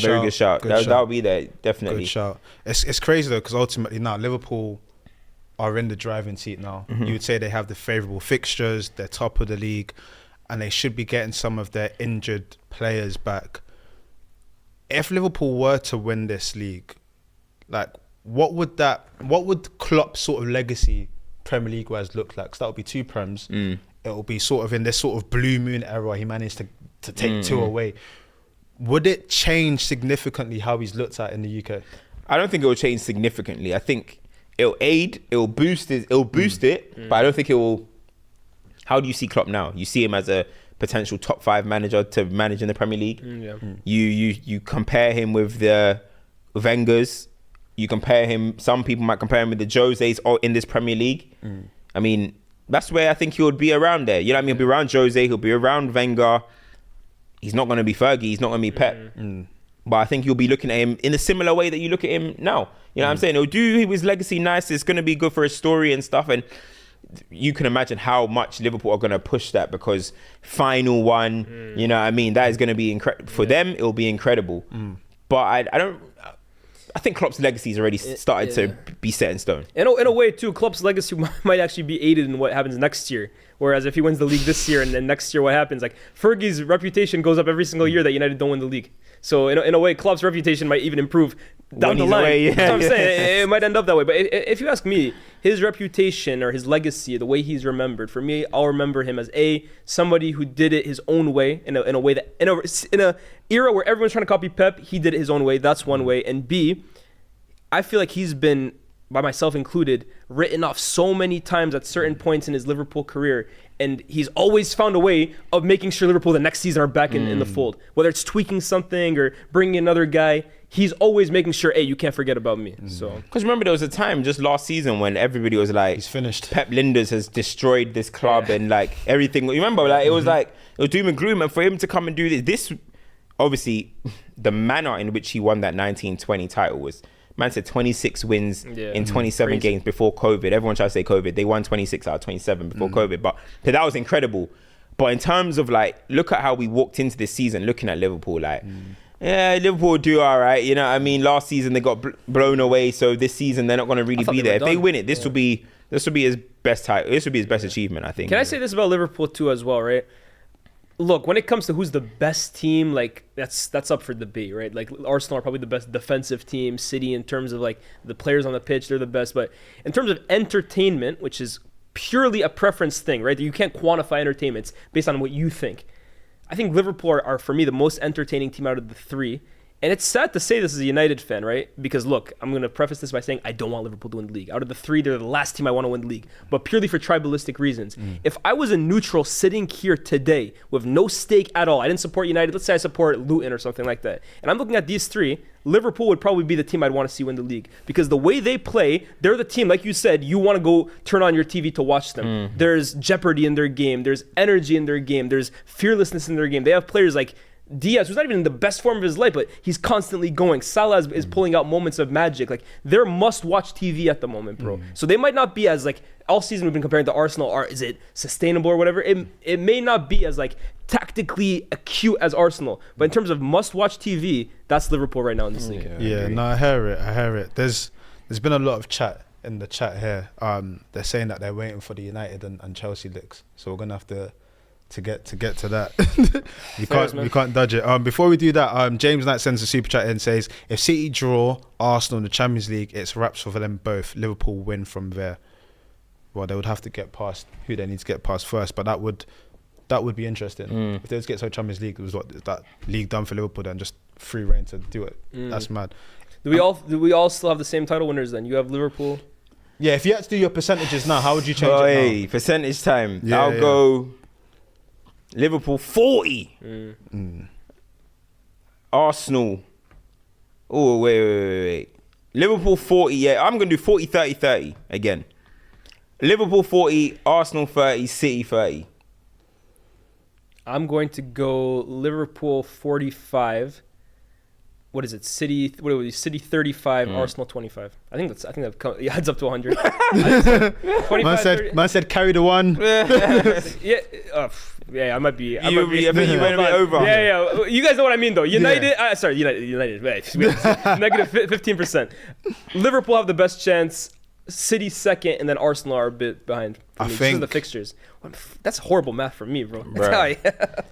[SPEAKER 4] That'll be there, definitely.
[SPEAKER 2] Good shout. It's crazy though, because ultimately now Liverpool are in the driving seat now. You would say they have the favourable fixtures, they're top of the league, and they should be getting some of their injured players back. If Liverpool were to win this league, like what would Klopp's sort of legacy Premier League wise look like? Because that would be 2 Prems. It will be sort of in this sort of blue moon era. He managed to take 2 away. Would it change significantly how he's looked at in the UK?
[SPEAKER 4] I don't think it will change significantly. I think it'll aid, it'll boost it, but I don't think it will. How do you see Klopp now? You see him as a potential top 5 manager to manage in the Premier League. You compare him with the Wengers. You compare him. Some people might compare him with the Jose's in this Premier League. I mean, that's where I think he would be around there. You know what I mean? He'll be around Jose. He'll be around Wenger. He's not going to be Fergie. He's not going to be Pep. But I think you'll be looking at him in a similar way that you look at him now. You know what I'm saying? He'll do his legacy nice. It's going to be good for his story and stuff. And you can imagine how much Liverpool are going to push that, because final one, you know what I mean? That is going to be incredible. For them, it'll be incredible. But I think Klopp's legacy's already started to be set in stone.
[SPEAKER 3] In a way, too, Klopp's legacy might actually be aided in what happens next year. Whereas if he wins the league this year and then next year what happens, like Fergie's reputation goes up every single year that United don't win the league. So in a way, Klopp's reputation might even improve down the line.
[SPEAKER 4] Away,
[SPEAKER 3] That's what I'm saying. It might end up that way. But if you ask me, his reputation or his legacy, the way he's remembered, for me, I'll remember him as somebody who did it his own way in a way that in a era where everyone's trying to copy Pep, he did it his own way. That's one way. And B, I feel like he's been, by myself included, written off so many times at certain points in his Liverpool career, and he's always found a way of making sure Liverpool the next season are back in the fold. Whether it's tweaking something or bringing another guy, he's always making sure, hey, you can't forget about me. So
[SPEAKER 4] because remember, there was a time just last season when everybody was like,
[SPEAKER 2] he's finished.
[SPEAKER 4] Pep Linders has destroyed this club and like everything. You remember, like it was doom and gloom, and for him to come and do this obviously the manner in which he won that 1920 title was. Man said 26 wins in 27 games before COVID. Everyone tries to say COVID. They won 26 out of 27 before COVID. But that was incredible. But in terms of like, look at how we walked into this season looking at Liverpool. Like, yeah, Liverpool do all right. You know what I mean? Last season they got blown away. So this season they're not going to really be there. If they win it, this will be his best title. This will be his best achievement, I think.
[SPEAKER 3] Can I say this about Liverpool too as well, right? Look, when it comes to who's the best team, like that's up for debate, right? Like Arsenal are probably the best defensive team. City, in terms of like the players on the pitch, they're the best. But in terms of entertainment, which is purely a preference thing, right? You can't quantify entertainment based on what you think. I think Liverpool are for me the most entertaining team out of the three. And it's sad to say this as a United fan, right? Because look, I'm going to preface this by saying I don't want Liverpool to win the league. Out of the three, they're the last team I want to win the league, but purely for tribalistic reasons. If I was a neutral sitting here today with no stake at all, I didn't support United, let's say I support Luton or something like that, and I'm looking at these three, Liverpool would probably be the team I'd want to see win the league. Because the way they play, they're the team, like you said, you want to go turn on your TV to watch them. There's jeopardy in their game. There's energy in their game. There's fearlessness in their game. They have players like Diaz, who's not even in the best form of his life, but he's constantly going. Salah is pulling out moments of magic. Like, they're must-watch TV at the moment, bro. So they might not be as, like, all season we've been comparing to Arsenal. Is it sustainable or whatever? It may not be as, like, tactically acute as Arsenal. But in terms of must-watch TV, that's Liverpool right now in this league.
[SPEAKER 2] Yeah, no, I hear it. There's been a lot of chat in the chat here. They're saying that they're waiting for the United and Chelsea licks. So we're going to have to get to that. We can't dodge it. Before we do that, James Knight sends a super chat in and says, if City draw Arsenal in the Champions League, it's wraps for them both. Liverpool win from there. Well, they would have to get past who they need to get past first, but that would be interesting. If they just get to the Champions League, it was that league done for Liverpool, then just free reign to do it. That's mad.
[SPEAKER 3] Do we all still have the same title winners then? You have Liverpool.
[SPEAKER 2] Yeah, if you had to do your percentages now, how would you change it now?
[SPEAKER 4] Percentage time. I'll go Liverpool 40. Arsenal. Oh, wait. Liverpool 40. Yeah, I'm going to do 40, 30, 30 again. Liverpool 40, Arsenal 30, City 30.
[SPEAKER 3] I'm going to go Liverpool 45. What is it? City 35, Arsenal 25. I think that adds up to 100. 25,
[SPEAKER 2] man said carry the one.
[SPEAKER 3] Yeah, I might be.
[SPEAKER 4] I think you went a bit over.
[SPEAKER 3] Yeah. You guys know what I mean, though. United. United. Negative 15%. Liverpool have the best chance. City second, and then Arsenal are a bit behind. I think the fixtures. That's horrible math for me, bro.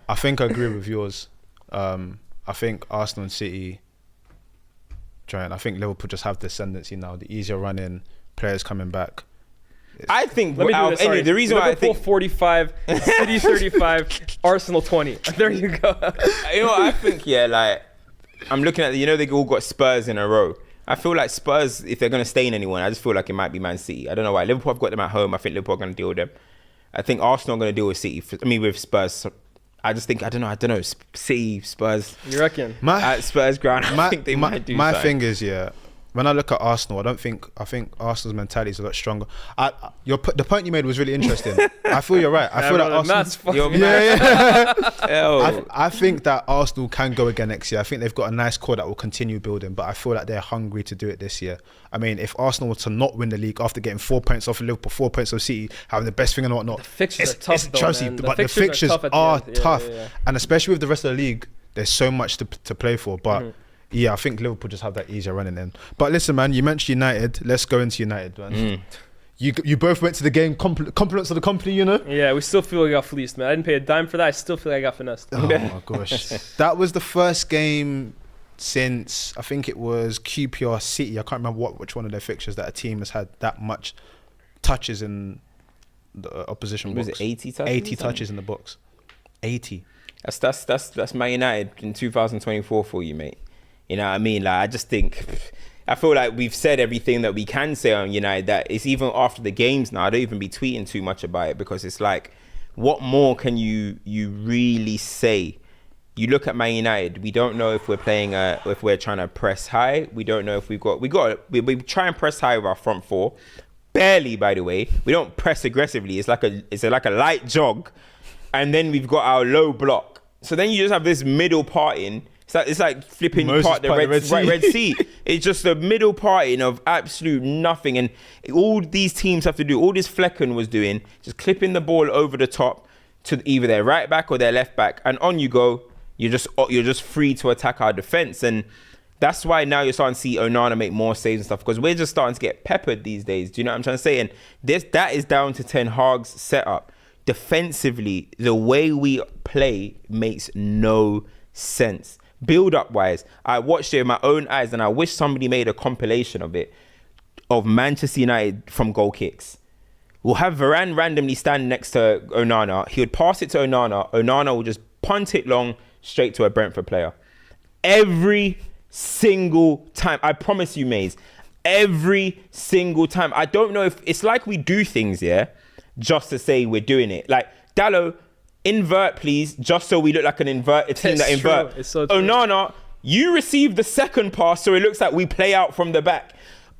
[SPEAKER 2] I think I agree with yours. I think Arsenal and City. I think Liverpool just have the ascendancy now. The easier running, players coming back.
[SPEAKER 4] I think the reason why I think
[SPEAKER 3] 45, City 35, Arsenal 20. There you go.
[SPEAKER 4] You know what I think? Yeah, like I'm looking at they all got Spurs in a row. I feel like Spurs, if they're going to stain anyone, I just feel like it might be Man City. I don't know why. Liverpool have got them at home. I think Liverpool are going to deal with them. I think Arsenal are going to deal with City. With Spurs. I just think I don't know. City, Spurs.
[SPEAKER 3] You reckon?
[SPEAKER 4] At Spurs ground, I think they might do.
[SPEAKER 2] My thing is, when I look at Arsenal, I think Arsenal's mentality is a lot stronger. The point you made was really interesting. I feel you're right. I feel that Arsenal. I think that Arsenal can go again next year. I think they've got a nice core that will continue building, but I feel like they're hungry to do it this year. I mean, if Arsenal were to not win the league after getting 4 points off of Liverpool, 4 points of City, having the best thing and whatnot,
[SPEAKER 3] the fixtures are tough,
[SPEAKER 2] but the fixtures are tough, and especially with the rest of the league, there's so much to play for. But Yeah, I think Liverpool just have that easier running in. But listen, man, you mentioned United. Let's go into United, man. You both went to the game, compliments of the company, you know?
[SPEAKER 3] Yeah, we still feel like I got fleeced, man. I didn't pay a dime for that. I still feel like I got finessed.
[SPEAKER 2] Oh my gosh. That was the first game since, I think it was QPR City. I can't remember which one of their fixtures that a team has had that much touches in the opposition box.
[SPEAKER 4] Was it 80 touches?
[SPEAKER 2] 80 touches in the box. 80.
[SPEAKER 4] That's Man United in 2024 for you, mate. You know what I mean? Like, I just think, I feel like we've said everything that we can say on United, that it's even after the games now, I don't even be tweeting too much about it, because it's like, what more can you really say? You look at Man United, we don't know if we're playing, if we're trying to press high. We don't know if we try and press high with our front four. Barely, by the way. We don't press aggressively. It's like a light jog. And then we've got our low block. So then you just have this middle parting. It's like flipping part the Red Sea. It's just the middle parting of absolute nothing. And all these teams have to do, all this Flecken was doing, just clipping the ball over the top to either their right back or their left back. And on you go. You're just free to attack our defense. And that's why now you're starting to see Onana make more saves and stuff, because we're just starting to get peppered these days. Do you know what I'm trying to say? And that is down to Ten Hag's setup. Defensively, the way we play makes no sense. Build-up wise, I watched it with my own eyes, and I wish somebody made a compilation of it, of Manchester United from goal kicks. We'll have Varane randomly stand next to Onana. He would pass it to Onana. Onana will just punt it long straight to a Brentford player. Every single time. I promise you, Maze. Every single time. I don't know if it's like we do things, yeah, just to say we're doing it. Like, Dallo, invert, please, just so we look like an inverted team that invert.
[SPEAKER 3] It's so true.
[SPEAKER 4] Onana, you receive the second pass, so it looks like we play out from the back.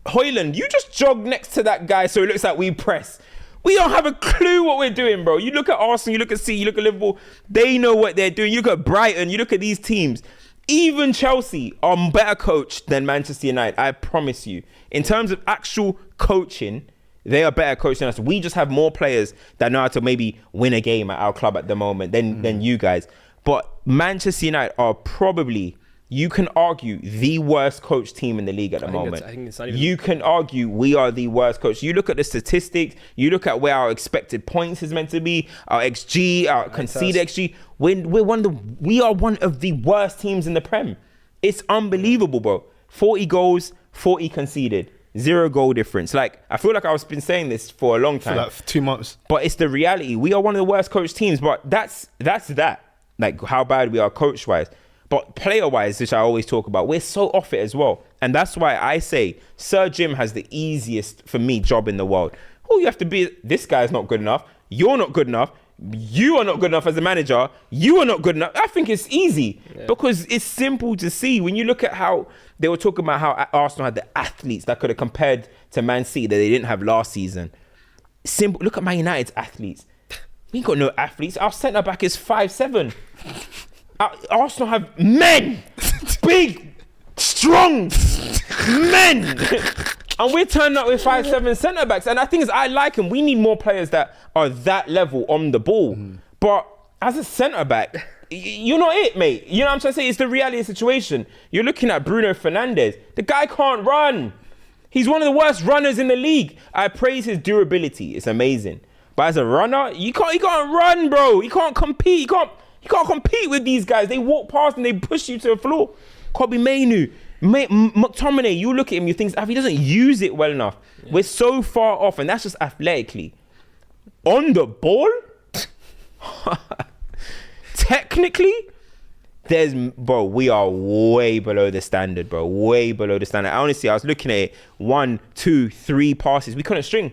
[SPEAKER 4] Haaland, you just jog next to that guy, so it looks like we press. We don't have a clue what we're doing, bro. You look at Arsenal, you look at City, you look at Liverpool. They know what they're doing. You look at Brighton, you look at these teams. Even Chelsea are better coached than Manchester United, I promise you. In terms of actual coaching, they are better coached than us. We just have more players that know how to maybe win a game at our club at the moment than you guys. But Manchester United are probably, you can argue, the worst coached team in the league at the moment.
[SPEAKER 3] I think it's not even...
[SPEAKER 4] You can argue we are the worst coach. You look at the statistics, you look at where our expected points is meant to be, our XG, our conceded XG. We are one of the worst teams in the Prem. It's unbelievable, bro. 40 goals, 40 conceded. 0 goal difference. Like, I feel like I've been saying this for a long time.
[SPEAKER 2] For like 2 months.
[SPEAKER 4] But it's the reality. We are one of the worst coached teams, but that's that. Like, how bad we are coach-wise. But player-wise, which I always talk about, we're so off it as well. And that's why I say Sir Jim has the easiest, for me, job in the world. All you have to be, this guy's not good enough. You're not good enough. You are not good enough as a manager. You are not good enough. I think it's easy because it's simple to see. When you look at how they were talking about how Arsenal had the athletes that could have compared to Man City that they didn't have last season. Simple. Look at Man United's athletes. We ain't got no athletes. Our centre-back is 5'7". Arsenal have men. Big, strong men. And we're turning up with 5'7" centre-backs. And I think I like them. We need more players that are that level on the ball. But as a centre-back, you're not it, mate. You know what I'm trying to say? It's the reality of the situation. You're looking at Bruno Fernandes. The guy can't run. He's one of the worst runners in the league. I praise his durability. It's amazing. But as a runner, he can't run, bro. He can't compete. He can't compete with these guys. They walk past and they push you to the floor. Kobe Mainu. McTominay, you look at him, you think he doesn't use it well enough. Yeah. We're so far off, and that's just athletically. On the ball, technically, we are way below the standard, bro. Way below the standard. Honestly, I was looking at it, 1, 2, 3 passes. We couldn't string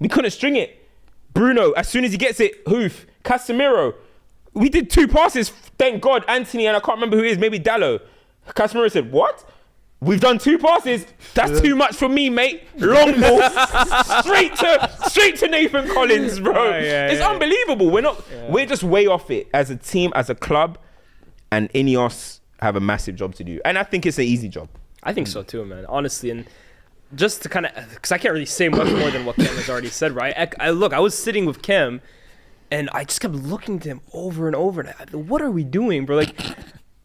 [SPEAKER 4] it. Bruno, as soon as he gets it, hoof. Casemiro, we did 2 passes. Thank God, Anthony, and I can't remember who it is, maybe Dallo. Casemiro said, what? We've done 2 passes. That's too much for me, mate. Long ball. straight to Nathan Collins, bro. It's unbelievable. We're just way off it as a team, as a club, and Ineos have a massive job to do. And I think it's an easy job.
[SPEAKER 3] I think so too, man. Honestly, and just to kind of, because I can't really say much more than what Cam has already said, right? I was sitting with Cam, and I just kept looking to him over and over. And what are we doing, bro? Like,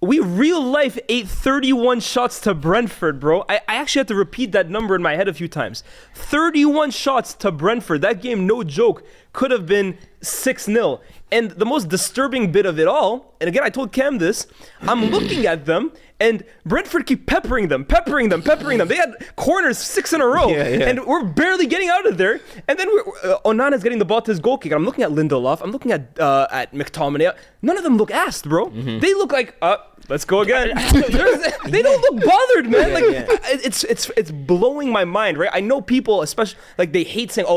[SPEAKER 3] we real life ate 31 shots to Brentford, bro. I actually had to repeat that number in my head a few times. 31 shots to Brentford. That game, no joke, could have been 6-0. And the most disturbing bit of it all, and again, I told Cam this, I'm looking at them, and Brentford keep peppering them. They had corners 6 in a row, and we're barely getting out of there. And then Onana's getting the ball to his goal kick. I'm looking at Lindelof. I'm looking at McTominay. None of them look asked, bro. They look like, let's go again. They don't look bothered, man. It's blowing my mind, right? I know people, especially they hate saying,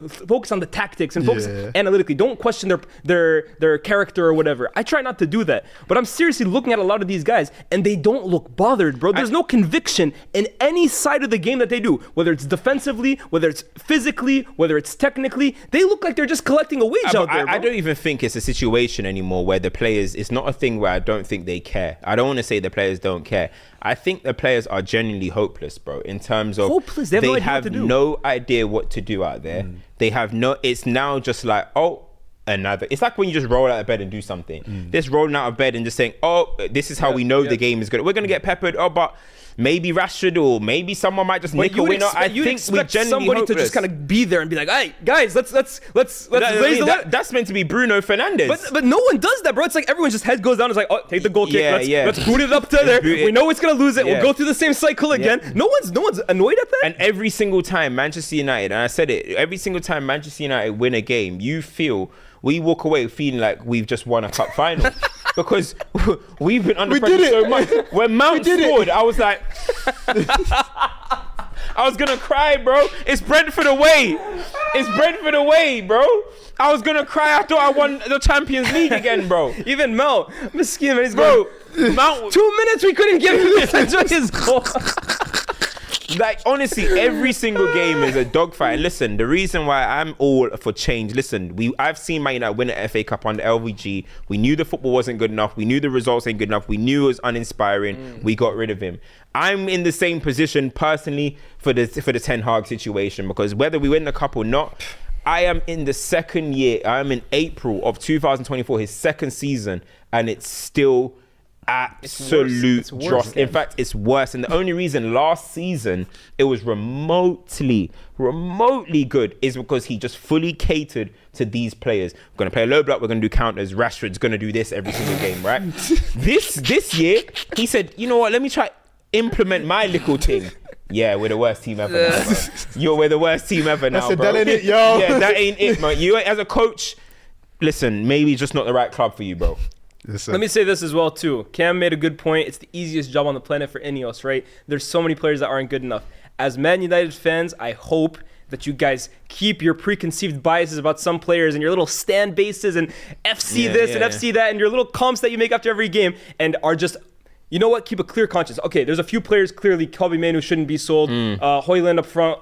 [SPEAKER 3] focus on the tactics and focus analytically. Don't question their character or whatever. I try not to do that, but I'm seriously looking at a lot of these guys, and they don't look bothered, bro. There's no conviction in any side of the game that they do, whether it's defensively, whether it's physically, whether it's technically. They look like they're just collecting a wage out there, bro.
[SPEAKER 4] I don't even think it's a situation anymore where the players, it's not a thing where I don't think they care. I don't want to say the players don't care. I think the players are genuinely hopeless, bro, in terms of
[SPEAKER 3] hopeless.
[SPEAKER 4] They have no idea what to do out there. They have it's now just like, another. It's like when you just roll out of bed and do something. This rolling out of bed and just saying, this is how we know the game is good. We're going to get peppered. But maybe Rashford or maybe someone might just nick a winner. I think we genuinely
[SPEAKER 3] somebody
[SPEAKER 4] hopeless.
[SPEAKER 3] to just kind of be there and be like, hey, guys, let's raise the level.
[SPEAKER 4] That's meant to be Bruno Fernandes.
[SPEAKER 3] But no one does that, bro. It's like everyone just head goes down. It's like, take the goal kick. Let's boot it up to there. We know it's going to lose it. We'll go through the same cycle again. No one's annoyed at that.
[SPEAKER 4] And every single time Manchester United, and I said it, every single time Manchester United win a game, we walk away feeling like we've just won a cup final. Because we've been under pressure so much. When Mount scored, I was like, I was gonna cry, bro. It's Brentford away, bro. I was gonna cry. I thought I won the Champions League again, bro.
[SPEAKER 3] Even Mel, Miskin, man, he's going, Mount, 2 minutes we couldn't get him to enjoy his goal.
[SPEAKER 4] Like, honestly, every single game is a dogfight. And listen, the reason why I'm all for change, listen, I've seen Man United win an FA Cup under LVG. We knew the football wasn't good enough. We knew the results ain't good enough. We knew it was uninspiring. We got rid of him. I'm in the same position personally for the Ten Hag situation, because whether we win the cup or not, I am in the second year. I'm in April of 2024, his second season, and it's still absolute dross. In fact, it's worse. And the only reason last season it was remotely good is because he just fully catered to these players. We're going to play a low block, we're going to do counters, Rashford's going to do this every single game, right? This year he said, you know what, let me try implement my little thing. Yeah, we're the worst team ever now, bro. We're the worst team ever now, bro.
[SPEAKER 2] That ain't it, yo.
[SPEAKER 4] Yeah, that ain't it, man. You as a coach, listen, maybe just not the right club for you, bro.
[SPEAKER 3] Let me say this as well too. Cam made a good point. It's the easiest job on the planet for Ineos, right? There's so many players that aren't good enough. As Man United fans, I hope that you guys keep your preconceived biases about some players and your little stand bases and FC and FC that and your little comps that you make after every game and are just, you know what, keep a clear conscience. Okay, there's a few players clearly, Kobe Manu shouldn't be sold, Haaland up front.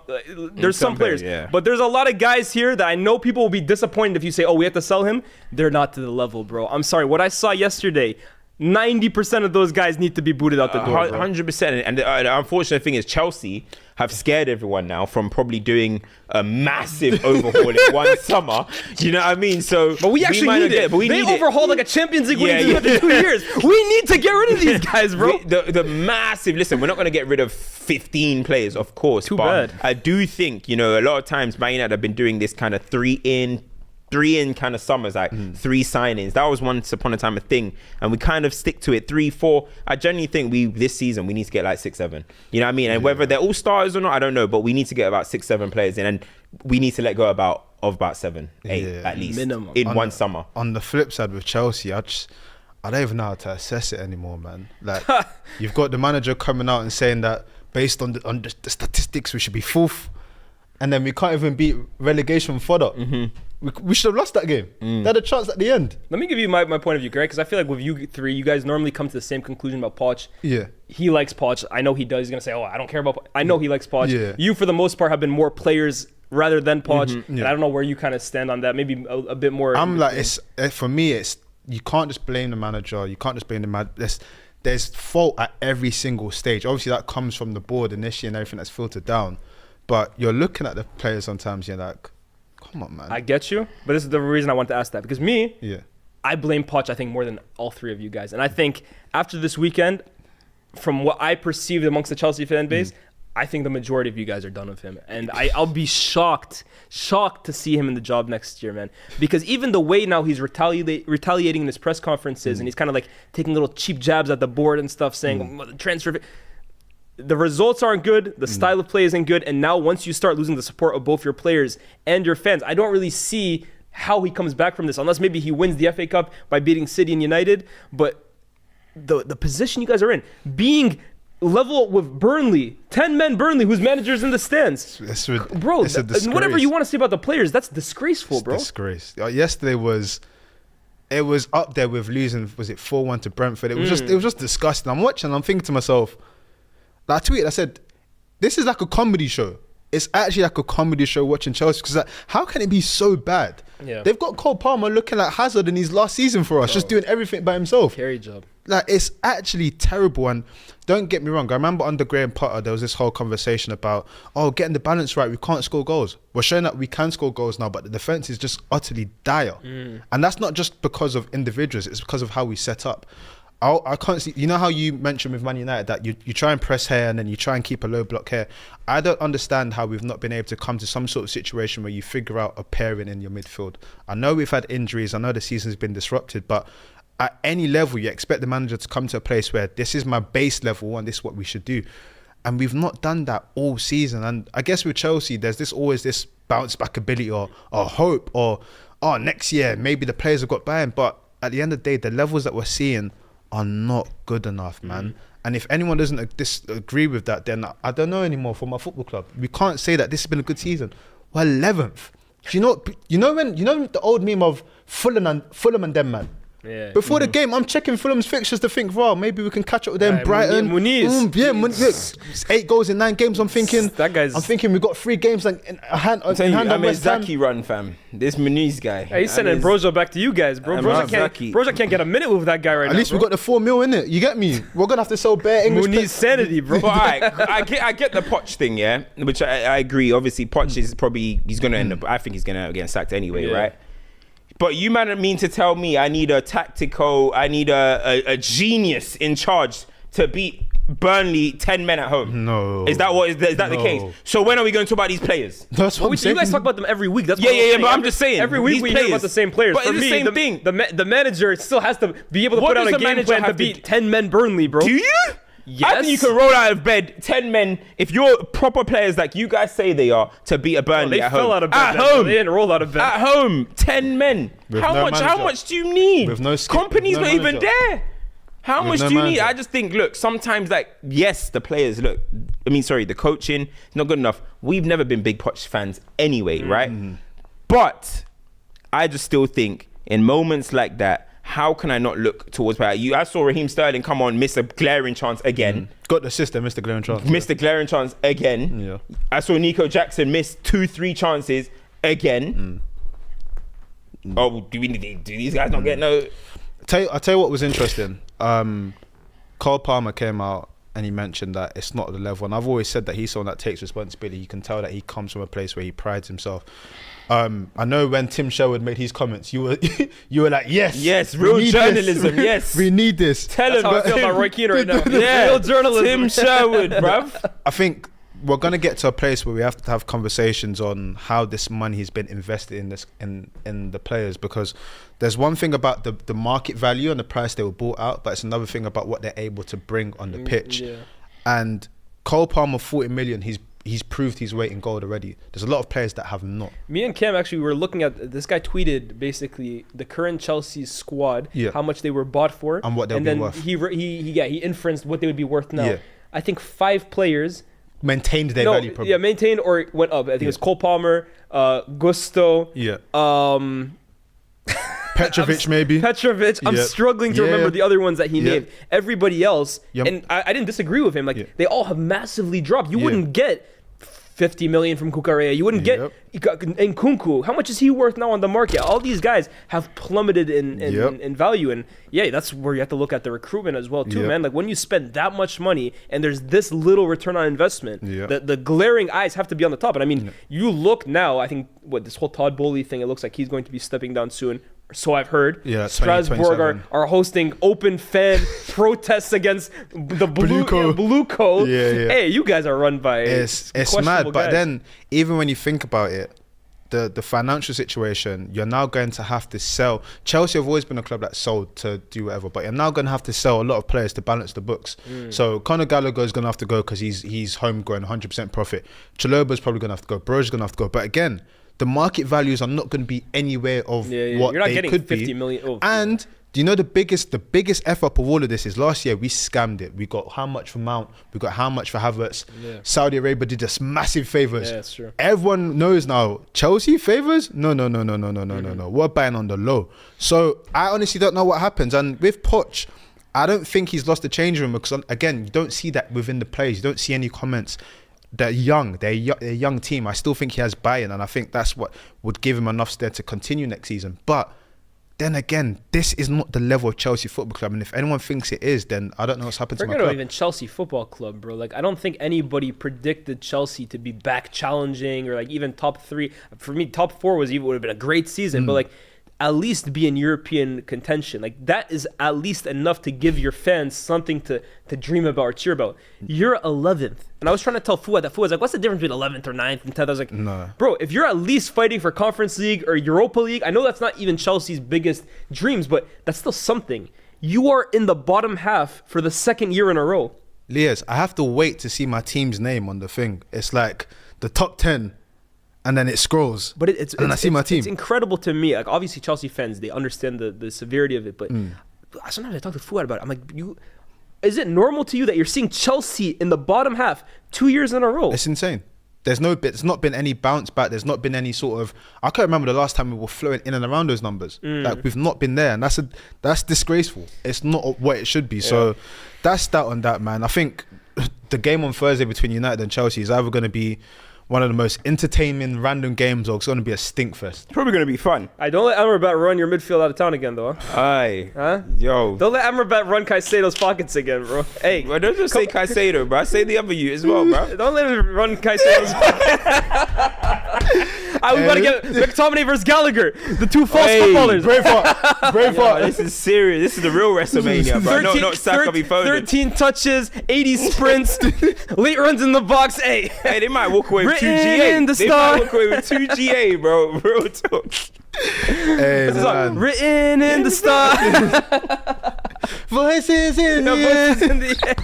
[SPEAKER 3] There's some players, but there's a lot of guys here that I know people will be disappointed if you say, we have to sell him. They're not to the level, bro. I'm sorry. What I saw yesterday, 90% of those guys need to be booted out the door.
[SPEAKER 4] 100%. And the unfortunate thing is Chelsea have scared everyone now from probably doing a massive overhaul in one summer. You know what I mean? So,
[SPEAKER 3] but we actually need it. They overhauled like a Champions League winning team after 2 years. We need to get rid of these guys, bro.
[SPEAKER 4] The massive, listen, we're not going to get rid of 15 players, of course.
[SPEAKER 3] Too bad.
[SPEAKER 4] I do think, a lot of times Man United have been doing this kind of three in kind of summers, like 3 signings. That was once upon a time a thing, and we kind of stick to it. 3, 4. I genuinely think this season we need to get like 6, 7. You know what I mean? And whether they're all starters or not, I don't know, but we need to get about 6, 7 players in, and we need to let go of about 7, 8 at least
[SPEAKER 3] minimum
[SPEAKER 4] in one summer.
[SPEAKER 2] On the flip side with Chelsea, I don't even know how to assess it anymore, man. Like, you've got the manager coming out and saying that based on the statistics we should be 4th, and then we can't even beat relegation fodder. We should have lost that game. They had a chance at the end.
[SPEAKER 3] Let me give you my point of view, Greg, because I feel like with you three, you guys normally come to the same conclusion about Poch.
[SPEAKER 2] Yeah.
[SPEAKER 3] He likes Poch. I know he does. He's going to say, I don't care about Poch. I know he likes Poch.
[SPEAKER 2] Yeah.
[SPEAKER 3] You, for the most part, have been more players rather than Poch. And I don't know where you kind of stand on that. Maybe a bit more.
[SPEAKER 2] I'm like, for me, you can't just blame the manager. You can't just blame the manager. There's fault at every single stage. Obviously, that comes from the board initially and everything that's filtered down. But you're looking at the players sometimes, you're like, come on, man.
[SPEAKER 3] I get you, but this is the reason I want to ask that, because I blame Poch, I think, more than all three of you guys. And I think after this weekend, from what I perceived amongst the Chelsea fan base, I think the majority of you guys are done with him. And I'll be shocked to see him in the job next year, man. Because even the way now he's retaliating in his press conferences and he's kind of like taking little cheap jabs at the board and stuff, saying, the transfer... The results aren't good, the style of play isn't good, and now once you start losing the support of both your players and your fans, I don't really see how he comes back from this, unless maybe he wins the FA Cup by beating City and United. But the position you guys are in, being level with Burnley, 10 men Burnley, whose manager's in the stands. Bro,
[SPEAKER 2] it's a disgrace.
[SPEAKER 3] Whatever you want to say about the players, that's disgraceful, bro.
[SPEAKER 2] Disgrace. Yesterday was up there with losing, was it 4-1 to Brentford? It was just disgusting. I'm watching, I'm thinking to myself, I tweeted, I said, this is like a comedy show. It's actually like a comedy show watching Chelsea, because like, how can it be so bad?
[SPEAKER 3] Yeah.
[SPEAKER 2] They've got Cole Palmer looking like Hazard in his last season for us, just doing everything by himself.
[SPEAKER 3] Carry job.
[SPEAKER 2] Like, it's actually terrible. And don't get me wrong, I remember under Graham Potter, there was this whole conversation about, getting the balance right, we can't score goals. We're showing that we can score goals now, but the defence is just utterly dire. And that's not just because of individuals, it's because of how we set up. I can't see, you know how you mentioned with Man United that you try and press here and then you try and keep a low block here. I don't understand how we've not been able to come to some sort of situation where you figure out a pairing in your midfield. I know we've had injuries, I know the season's been disrupted, but at any level you expect the manager to come to a place where this is my base level and this is what we should do. And we've not done that all season. And I guess with Chelsea, there's always this bounce back ability or hope or next year maybe the players have got buy-in. But at the end of the day, the levels that we're seeing are not good enough, man. And if anyone doesn't disagree with that, then I don't know anymore for my football club. We can't say that this has been a good season. We're 11th. You know the old meme of Fulham and them, man.
[SPEAKER 3] Yeah.
[SPEAKER 2] Before the game, I'm checking Fulham's fixtures to think, wow, maybe we can catch up with them. Brighton, Muniz. 8 goals in 9 games. I'm thinking we got 3 games in hand on West Ham.
[SPEAKER 4] Zaki run, fam. This Muniz guy.
[SPEAKER 3] He's sending Brozo back to you guys, bro. Brozo can't get a minute with that guy right now.
[SPEAKER 2] At least we got the 4 mil in it. You get me? We're gonna have to sell bare English.
[SPEAKER 3] Muniz sanity, bro.
[SPEAKER 4] But I get the Poch thing, yeah, which I agree. Obviously, Poch is probably gonna end up. I think he's gonna end up getting sacked anyway, right? But you man mean to tell me I need a genius in charge to beat Burnley 10 men at home?
[SPEAKER 2] No.
[SPEAKER 4] Is that the case? So when are we going to talk about these players?
[SPEAKER 2] That's what I'm saying.
[SPEAKER 3] You guys talk about them every week. That's
[SPEAKER 4] but I'm just saying.
[SPEAKER 3] Every week we hear about the same players.
[SPEAKER 4] But
[SPEAKER 3] For
[SPEAKER 4] it's
[SPEAKER 3] me,
[SPEAKER 4] the same thing.
[SPEAKER 3] The manager still has to be able to put out a game plan to beat 10 men Burnley, bro.
[SPEAKER 4] Do you?
[SPEAKER 3] Yes.
[SPEAKER 4] I think you can roll out of bed 10 men if you're proper players like you guys say they are to beat a Burnley at home.
[SPEAKER 3] They fell out of bed.
[SPEAKER 4] At home.
[SPEAKER 3] They didn't roll out of bed.
[SPEAKER 4] At home, 10 men. How much do you need?
[SPEAKER 2] With no
[SPEAKER 4] Company's not even there. How much do you need?
[SPEAKER 2] manager.
[SPEAKER 4] I just think, look, sometimes yes, the players, the coaching is not good enough. We've never been big Poch fans anyway, right? But I just still think in moments like that, how can I not look towards you? I saw Raheem Sterling come on, miss a glaring chance again.
[SPEAKER 2] Got the system, missed the glaring chance.
[SPEAKER 4] Missed the glaring chance again.
[SPEAKER 2] Yeah.
[SPEAKER 4] I saw Nico Jackson miss 2-3 chances again. Oh, do these guys not get no?
[SPEAKER 2] I'll tell you what was interesting. Cole Palmer came out and he mentioned that it's not the level. And I've always said that he's someone that takes responsibility. You can tell that he comes from a place where he prides himself. I know when Tim Sherwood made his comments, you were like, yes,
[SPEAKER 4] real journalism, yes,
[SPEAKER 2] we need this.
[SPEAKER 3] Tell him how I feel about Roy Keane right now.
[SPEAKER 4] Yeah,
[SPEAKER 3] real journalism.
[SPEAKER 4] Tim Sherwood, bruv.
[SPEAKER 2] I think we're gonna get to a place where we have to have conversations on how this money has been invested in this in the players, because there's one thing about the market value and the price they were bought out, but it's another thing about what they're able to bring on the pitch.
[SPEAKER 3] Yeah.
[SPEAKER 2] And Cole Palmer, 40 million, he's proved his weight in gold already. There's a lot of players that have not.
[SPEAKER 3] Me and Cam actually were looking at this guy tweeted basically the current Chelsea squad, how much they were bought for,
[SPEAKER 2] and what they'll be worth.
[SPEAKER 3] He inferenced what they would be worth now.
[SPEAKER 2] Yeah.
[SPEAKER 3] I think 5 players
[SPEAKER 2] maintained their value. Probably.
[SPEAKER 3] Yeah, maintained or went up. I think it was Cole Palmer, Gusto.
[SPEAKER 2] Yeah. Petrovic maybe.
[SPEAKER 3] Petrovic. I'm struggling to remember the other ones that he named. Everybody else, and I didn't disagree with him. They all have massively dropped. You wouldn't get 50 million from Kukurea. You wouldn't get Nkunku. How much is he worth now on the market? All these guys have plummeted in value, and that's where you have to look at the recruitment as well too, man. Like when you spend that much money and there's this little return on investment, the glaring eyes have to be on the top. And I mean, you look now. I think this whole Todd Bowley thing. It looks like he's going to be stepping down soon. So I've heard.
[SPEAKER 2] Yeah,
[SPEAKER 3] Strasbourg
[SPEAKER 2] 2027.
[SPEAKER 3] are hosting open fan protests against the Blue Co.
[SPEAKER 2] Yeah.
[SPEAKER 3] Hey, you guys are run by
[SPEAKER 2] It's
[SPEAKER 3] questionable
[SPEAKER 2] mad. But
[SPEAKER 3] guys.
[SPEAKER 2] then, even when you think about it, the financial situation, you're now going to have to sell. Chelsea have always been a club that sold to do whatever, but you're now going to have to sell a lot of players to balance the books. So Conor Gallagher is going to have to go because he's homegrown, 100% profit. Chaloba's probably going to have to go. Bro's going to have to go. But again, the market values are not going to be anywhere of what
[SPEAKER 3] You're not
[SPEAKER 2] they
[SPEAKER 3] getting
[SPEAKER 2] could
[SPEAKER 3] 50
[SPEAKER 2] be.
[SPEAKER 3] million. Oh,
[SPEAKER 2] And do you know the biggest F up of all of this is last year we scammed it. We got how much for Mount? We got how much for Havertz?
[SPEAKER 3] Yeah.
[SPEAKER 2] Saudi Arabia did us massive favors.
[SPEAKER 3] Yeah, that's true.
[SPEAKER 2] Everyone knows now. Chelsea favors? No. We're buying on the low. So I honestly don't know what happens. And with Poch, I don't think he's lost the change room because again, you don't see that within the players. You don't see any comments. They're young. They're a young team. I still think he has buy-in, and I think that's what would give him enough stead to continue next season. But then again, this is not the level of Chelsea Football Club, and if anyone thinks it is, then I don't know what's happened to my
[SPEAKER 3] Forget about
[SPEAKER 2] club.
[SPEAKER 3] even Chelsea Football Club, bro. Like, I don't think anybody predicted Chelsea to be back challenging or like even top 3. For me, top 4 would have been a great season, but like at least be in European contention. Like that is at least enough to give your fans something to dream about or cheer about. You're 11th. And I was trying to tell Fuad that Fuad's like, what's the difference between 11th or 9th and 10th? I was like,
[SPEAKER 2] No.
[SPEAKER 3] Bro, if you're at least fighting for Conference League or Europa League, I know that's not even Chelsea's biggest dreams, but that's still something. You are in the bottom half for the second year in a row.
[SPEAKER 2] Lias, I have to wait to see my team's name on the thing. It's like the top 10, and then it scrolls.
[SPEAKER 3] But
[SPEAKER 2] I see my team.
[SPEAKER 3] It's incredible to me. Like, obviously, Chelsea fans, they understand the severity of it. But sometimes I talk to Fuad about it. I'm like, is it normal to you that you're seeing Chelsea in the bottom half 2 years in a row?
[SPEAKER 2] It's insane. There's not been any bounce back. There's not been any sort of. I can't remember the last time we were flowing in and around those numbers. Like we've not been there, and that's disgraceful. It's not what it should be. So that's that on that, man. I think the game on Thursday between United and Chelsea is either going to be one of the most entertaining random games, or it's going to be a stink fest.
[SPEAKER 4] Probably going to be fun.
[SPEAKER 3] I don't let Amrabat run your midfield out of town again, though.
[SPEAKER 4] Aye.
[SPEAKER 3] Huh?
[SPEAKER 4] Yo.
[SPEAKER 3] Don't let Amrabat run Caicedo's pockets again, bro. Hey.
[SPEAKER 4] Well, don't just say Caicedo, bro. Say the other you as well, bro.
[SPEAKER 3] Don't let him run Caicedo's pockets. We gotta get McTominay versus Gallagher, the two false footballers.
[SPEAKER 2] Braveheart.
[SPEAKER 4] This is serious. This is the real WrestleMania, bro. Not Saka be Foden.
[SPEAKER 3] 13 touches, 80 sprints, late runs in the box. Hey,
[SPEAKER 4] They might walk away with 2
[SPEAKER 3] Written
[SPEAKER 4] GA.
[SPEAKER 3] in the
[SPEAKER 4] They
[SPEAKER 3] star.
[SPEAKER 4] might walk away with 2 GA, bro. Real talk.
[SPEAKER 2] Hey, man.
[SPEAKER 3] written in the star.
[SPEAKER 2] Voices in
[SPEAKER 3] No,
[SPEAKER 2] the
[SPEAKER 3] voices
[SPEAKER 2] air.
[SPEAKER 3] in the air.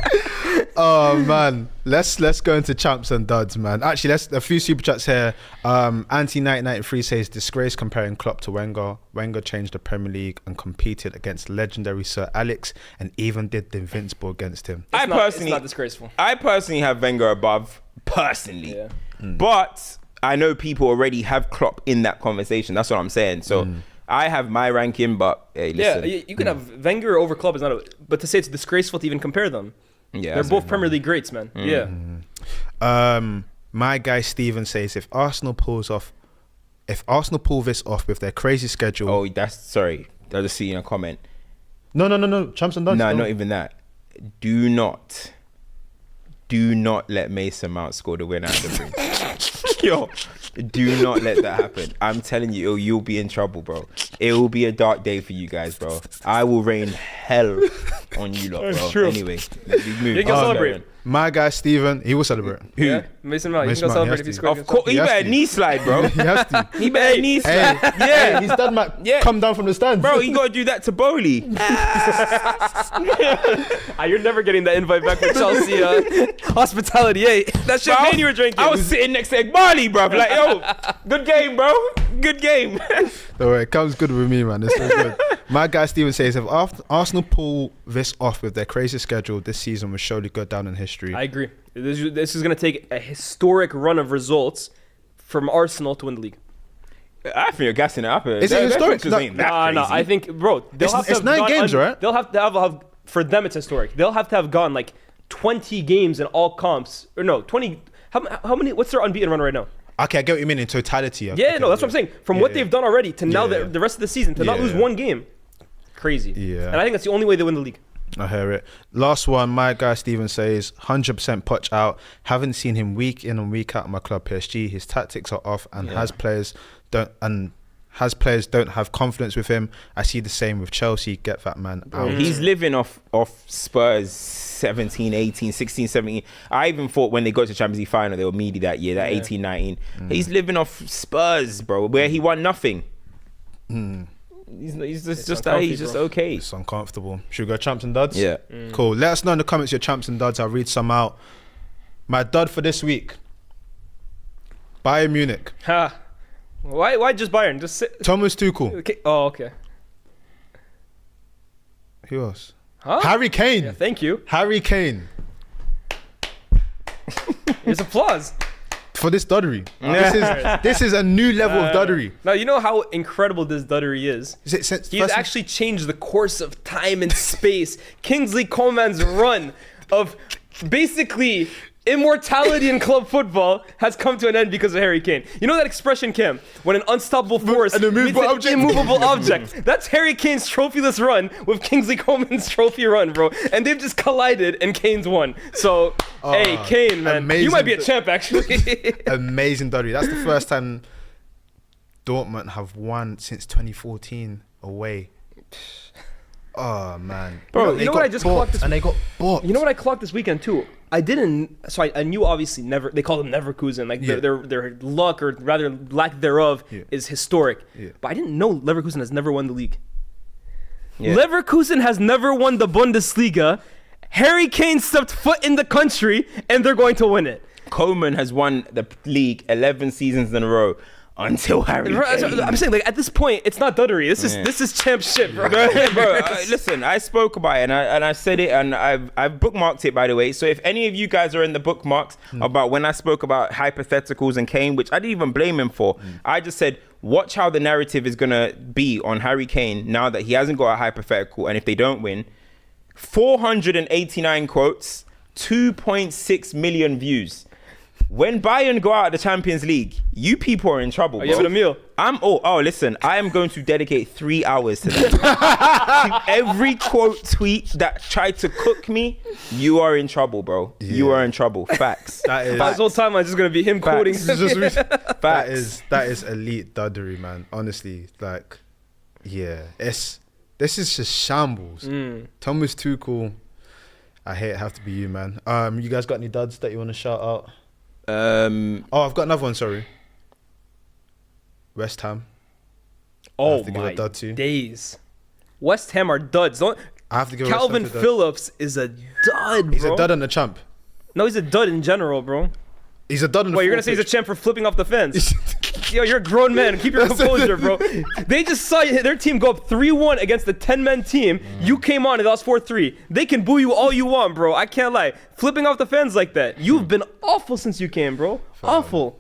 [SPEAKER 2] Oh man, let's go into champs and duds, man. Actually, let's a few super chats here. Anti-1993 says disgrace comparing Klopp to Wenger. Wenger changed the Premier League and competed against legendary Sir Alex, and even did the Invincible against him.
[SPEAKER 3] It's not disgraceful.
[SPEAKER 4] I personally have Wenger above, personally.
[SPEAKER 3] Yeah.
[SPEAKER 4] But I know people already have Klopp in that conversation. That's what I'm saying. So I have my ranking, but hey, listen.
[SPEAKER 3] Yeah, you can have Wenger over Klopp is not but to say it's disgraceful to even compare them.
[SPEAKER 4] Yeah,
[SPEAKER 3] They're both Premier League greats, man. Yeah.
[SPEAKER 2] My guy Steven says if Arsenal pull this off with their crazy schedule.
[SPEAKER 4] Oh, that's sorry. I just see in a comment.
[SPEAKER 2] No. Champs and duds.
[SPEAKER 4] No, not even that. Do not let Mason Mount score the winner at the break. Yo, do not let that happen. I'm telling you, you'll be in trouble, bro. It will be a dark day for you guys, bro. I will rain hell on you lot, bro.
[SPEAKER 3] True.
[SPEAKER 4] Anyway, let me move.
[SPEAKER 3] You can celebrate.
[SPEAKER 2] My guy Steven, he will celebrate.
[SPEAKER 4] Who?
[SPEAKER 3] Yeah, Mason Mount. You
[SPEAKER 2] Mason
[SPEAKER 3] can
[SPEAKER 2] Mount,
[SPEAKER 3] celebrate
[SPEAKER 2] he
[SPEAKER 3] if he
[SPEAKER 2] has
[SPEAKER 3] scores.
[SPEAKER 4] Of course, he
[SPEAKER 2] has
[SPEAKER 4] better
[SPEAKER 2] to.
[SPEAKER 4] knee slide, bro.
[SPEAKER 2] He has to.
[SPEAKER 4] He better knee slide.
[SPEAKER 2] Hey, his dad might come down from the stands.
[SPEAKER 4] Bro, you gotta do that to Bowley.
[SPEAKER 3] You're never getting that invite back from Chelsea hospitality. Hey, that champagne you were drinking.
[SPEAKER 4] I was sitting next to Barley, bro. Like, yo, good game, bro. Good game.
[SPEAKER 2] Don't worry, it comes good with me, man. It's so good. My guy Steven says if Arsenal pull this off with their crazy schedule, this season will surely go down in history.
[SPEAKER 3] I agree. This is going to take a historic run of results from Arsenal to win the league.
[SPEAKER 4] I think you're gassing it up.
[SPEAKER 2] Is it historic?
[SPEAKER 4] No,
[SPEAKER 3] No, I think, bro,
[SPEAKER 2] It's 9 games, right?
[SPEAKER 3] They'll have to have, for them, it's historic. They'll have to have gone like 20 games in all comps. Or no, 20. How many? What's their unbeaten run right now?
[SPEAKER 2] Okay, I get what you mean in totality.
[SPEAKER 3] Yeah,
[SPEAKER 2] Okay,
[SPEAKER 3] no, that's what I'm saying. From what they've done already to now
[SPEAKER 2] Yeah.
[SPEAKER 3] the rest of the season, to not lose one game. Crazy.
[SPEAKER 2] Yeah.
[SPEAKER 3] And I think that's the only way they win the league.
[SPEAKER 2] I hear it. Last one, my guy Steven says 100% Poch out. Haven't seen him week in and week out at my club PSG. His tactics are off and has players don't has players don't have confidence with him. I see the same with Chelsea. Get that man out.
[SPEAKER 4] He's living off Spurs 17, 18, 16, 17. I even thought when they got to Champions League final, they were meaty that year, that 18, 19. He's living off Spurs, bro, where he won nothing. He's just okay.
[SPEAKER 2] It's uncomfortable. Should we go champs and duds?
[SPEAKER 4] Yeah.
[SPEAKER 2] Cool. Let us know in the comments your champs and duds. I'll read some out. My dud for this week. Bayern Munich.
[SPEAKER 3] Ha. Why just Bayern? Just sit.
[SPEAKER 2] Thomas Tuchel.
[SPEAKER 3] Okay. Oh, okay.
[SPEAKER 2] Who else?
[SPEAKER 3] Huh?
[SPEAKER 2] Harry Kane.
[SPEAKER 3] Yeah, thank you.
[SPEAKER 2] Harry Kane.
[SPEAKER 3] Here's applause.
[SPEAKER 2] For this duddery. This is a new level of duddery.
[SPEAKER 3] Now, you know how incredible this duddery is?
[SPEAKER 2] Is it since
[SPEAKER 3] He's actually changed the course of time and space. Kingsley Coman's run of basically immortality in club football has come to an end because of Harry Kane. You know that expression, Kim? When an unstoppable force
[SPEAKER 2] An immovable
[SPEAKER 3] meets
[SPEAKER 2] object.
[SPEAKER 3] an immovable object. That's Harry Kane's trophyless run with Kingsley Coman's trophy run, bro. And they've just collided and Kane's won. So, hey, Kane, man. You might be a champ, actually.
[SPEAKER 2] Amazing duddery. That's the first time Dortmund have won since 2014 away. Oh, man.
[SPEAKER 3] Bro, you know what I just clocked this
[SPEAKER 2] and they got booked.
[SPEAKER 3] You know what I clocked this weekend too? I knew obviously never. They call them Leverkusen. Like their luck or rather lack thereof is historic.
[SPEAKER 2] Yeah.
[SPEAKER 3] But I didn't know Leverkusen has never won the league.
[SPEAKER 4] Yeah.
[SPEAKER 3] Leverkusen has never won the Bundesliga. Harry Kane stepped foot in the country, and they're going to win it.
[SPEAKER 4] Coman has won the league 11 seasons in a row until Harry Kane.
[SPEAKER 3] I'm saying, like, at this point, it's not duddery. This is champ shit, bro.
[SPEAKER 4] Listen, I spoke about it and I said it and I've bookmarked it, by the way. So if any of you guys are in the bookmarks about when I spoke about hypotheticals and Kane, which I didn't even blame him for, I just said, watch how the narrative is going to be on Harry Kane now that he hasn't got a hypothetical, and if they don't win, 489 quotes, 2.6 million views. When Bayern go out of the Champions League, you people are in trouble.
[SPEAKER 3] Are you having a meal?
[SPEAKER 4] Listen, I am going to dedicate 3 hours to that. To every quote tweet that tried to cook me, you are in trouble, bro. Yeah. You are in trouble. Facts.
[SPEAKER 3] This whole time I'm just gonna be him quoting.
[SPEAKER 2] That is elite duddery, man. Honestly, like, yeah, this is just shambles. Thomas Tuchel, I hate it have to be you, man. You guys got any duds that you want to shout out? I've got another one, sorry. West Ham.
[SPEAKER 3] Oh my days. West Ham are duds. I have to give Calvin Phillips is a dud, bro.
[SPEAKER 2] He's a dud on the champ.
[SPEAKER 3] No, he's a dud in general, bro.
[SPEAKER 2] He's a dud on the
[SPEAKER 3] Wait, you're gonna say he's a champ for flipping off the fence? Yo, you're a grown man. Keep your composure, bro. They just saw their team go up 3-1 against the 10-man team. You came on and lost 4-3. They can boo you all you want, bro. I can't lie. Flipping off the fence like that. You've been awful since you came, bro. Awful.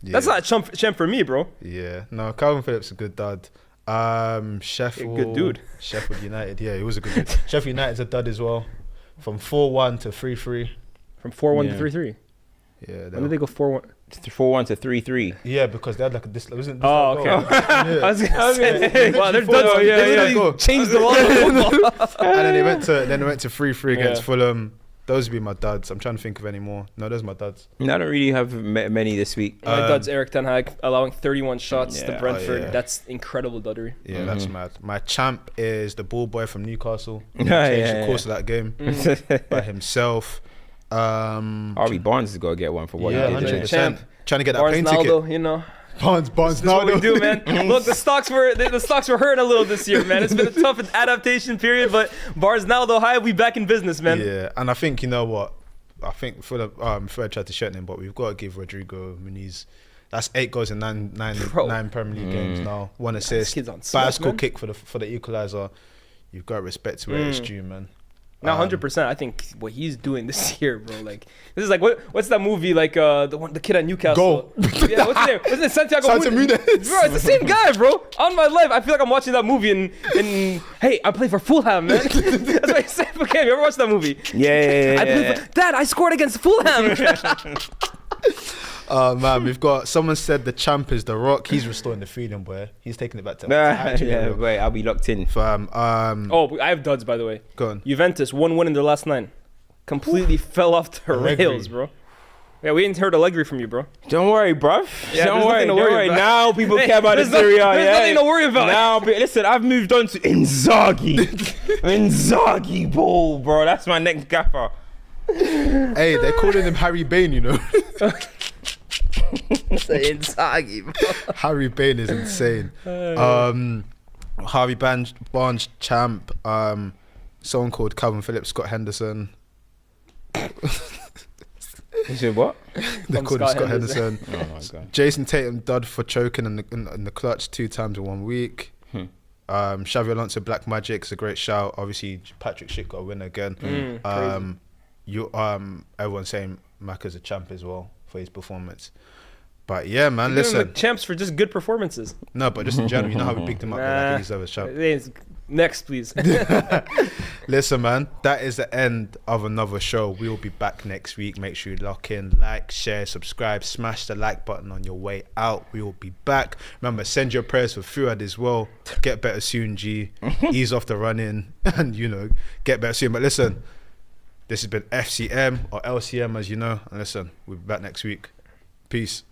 [SPEAKER 3] Yeah. That's not a champ for me, bro.
[SPEAKER 2] Yeah. No, Calvin Phillips is a good dud. Sheffield.
[SPEAKER 3] Good dude.
[SPEAKER 2] Sheffield United. Yeah, he was a good dude. Sheffield United's a dud as well. From 4-1 to 3-3.
[SPEAKER 3] From 4-1 to 3-3.
[SPEAKER 2] Yeah.
[SPEAKER 3] When did they go 4-1?
[SPEAKER 4] 4-1 to 3-3.
[SPEAKER 2] Yeah, because they had like a wasn't this
[SPEAKER 3] okay.
[SPEAKER 2] Yeah.
[SPEAKER 3] I was gonna say, wow, they're done. Yeah. Changed the law of football.
[SPEAKER 2] And then they went to 3-3 against Fulham. Those would be my duds. I'm trying to think of any more. No, those are my duds.
[SPEAKER 4] I don't really have many this week.
[SPEAKER 3] My duds, Eric Ten Hag allowing 31 shots to Brentford. That's incredible duddery.
[SPEAKER 2] Yeah, that's mad. My champ is the ball boy from Newcastle. He changed the course of that game by himself.
[SPEAKER 4] Harvey Barnes has got to get one for what he did.
[SPEAKER 3] Champ.
[SPEAKER 2] Trying to get that plane ticket.
[SPEAKER 3] You know.
[SPEAKER 2] Barnes,
[SPEAKER 3] That's what we do, man. Look, the stocks were hurting a little this year, man. It's been a tough adaptation period, but Barnes now though high, we back in business, man.
[SPEAKER 2] Yeah, and I think, you know what? I think Fuad tried to shut him, but we've got to give Rodrigo Muniz. That's 8 goals in nine Premier League games now. 1 assist. Bicycle kick for the equaliser. You've got to respect where it's due, man.
[SPEAKER 3] Now, 100%. I think what he's doing this year, bro. Like, this is like what's that movie? Like the kid at Newcastle.
[SPEAKER 2] Goal.
[SPEAKER 3] Yeah, what's his name? Wasn't it Santiago
[SPEAKER 2] Muniz?
[SPEAKER 3] Bro, it's the same guy, bro. On my life, I feel like I'm watching that movie and hey, I play for Fulham, man. That's what I said. Okay, you ever watched that movie?
[SPEAKER 4] Yeah.
[SPEAKER 3] Dad, I scored against Fulham.
[SPEAKER 2] Oh man, we've got someone said the champ is The Rock. He's restoring the feeling, boy. He's taking it back to
[SPEAKER 4] wait, I'll be locked in.
[SPEAKER 3] I have duds, by the way.
[SPEAKER 2] Go on.
[SPEAKER 3] Juventus 1 win in their last 9. Completely fell off the rails, bro. Yeah, we ain't heard Allegri from you, bro.
[SPEAKER 4] Don't worry, bruv.
[SPEAKER 3] Yeah,
[SPEAKER 4] don't
[SPEAKER 3] there's
[SPEAKER 4] worry.
[SPEAKER 3] nothing to
[SPEAKER 4] Don't
[SPEAKER 3] worry
[SPEAKER 4] worry.
[SPEAKER 3] about.
[SPEAKER 4] Now people care about the
[SPEAKER 3] There's
[SPEAKER 4] Serie A.
[SPEAKER 3] there's nothing to worry about.
[SPEAKER 4] Now, listen, I've moved on to Inzaghi. Inzaghi ball, bro. That's my next gaffer.
[SPEAKER 2] Hey, they're calling him Harry Bain, you know.
[SPEAKER 3] Say Inzaghi, bro.
[SPEAKER 2] Harry Bain is insane. Harvey Barnes, champ. Someone called Calvin Phillips, Scott Henderson.
[SPEAKER 4] You said what?
[SPEAKER 2] They called him Scott Henderson.
[SPEAKER 4] Oh my god.
[SPEAKER 2] Jason Tatum dud for choking in the clutch 2 times in 1 week. Xavi Alonso Black Magic is a great shout. Obviously Patrick Schick got a win again. Everyone's saying Maka's a champ as well for his performance. But yeah, man,
[SPEAKER 3] Give him
[SPEAKER 2] listen.
[SPEAKER 3] the champs for just good performances.
[SPEAKER 2] No, but just in general, you know how we picked him up. Like he's a champ.
[SPEAKER 3] Next, please.
[SPEAKER 2] Listen, man, that is the end of another show. We will be back next week. Make sure you lock in, like, share, subscribe, smash the like button on your way out. We will be back. Remember, send your prayers for Fuad as well. Get better soon, G. Ease off the running and, get better soon. But listen, this has been FCM or LCM, as you know. And listen, we'll be back next week. Peace.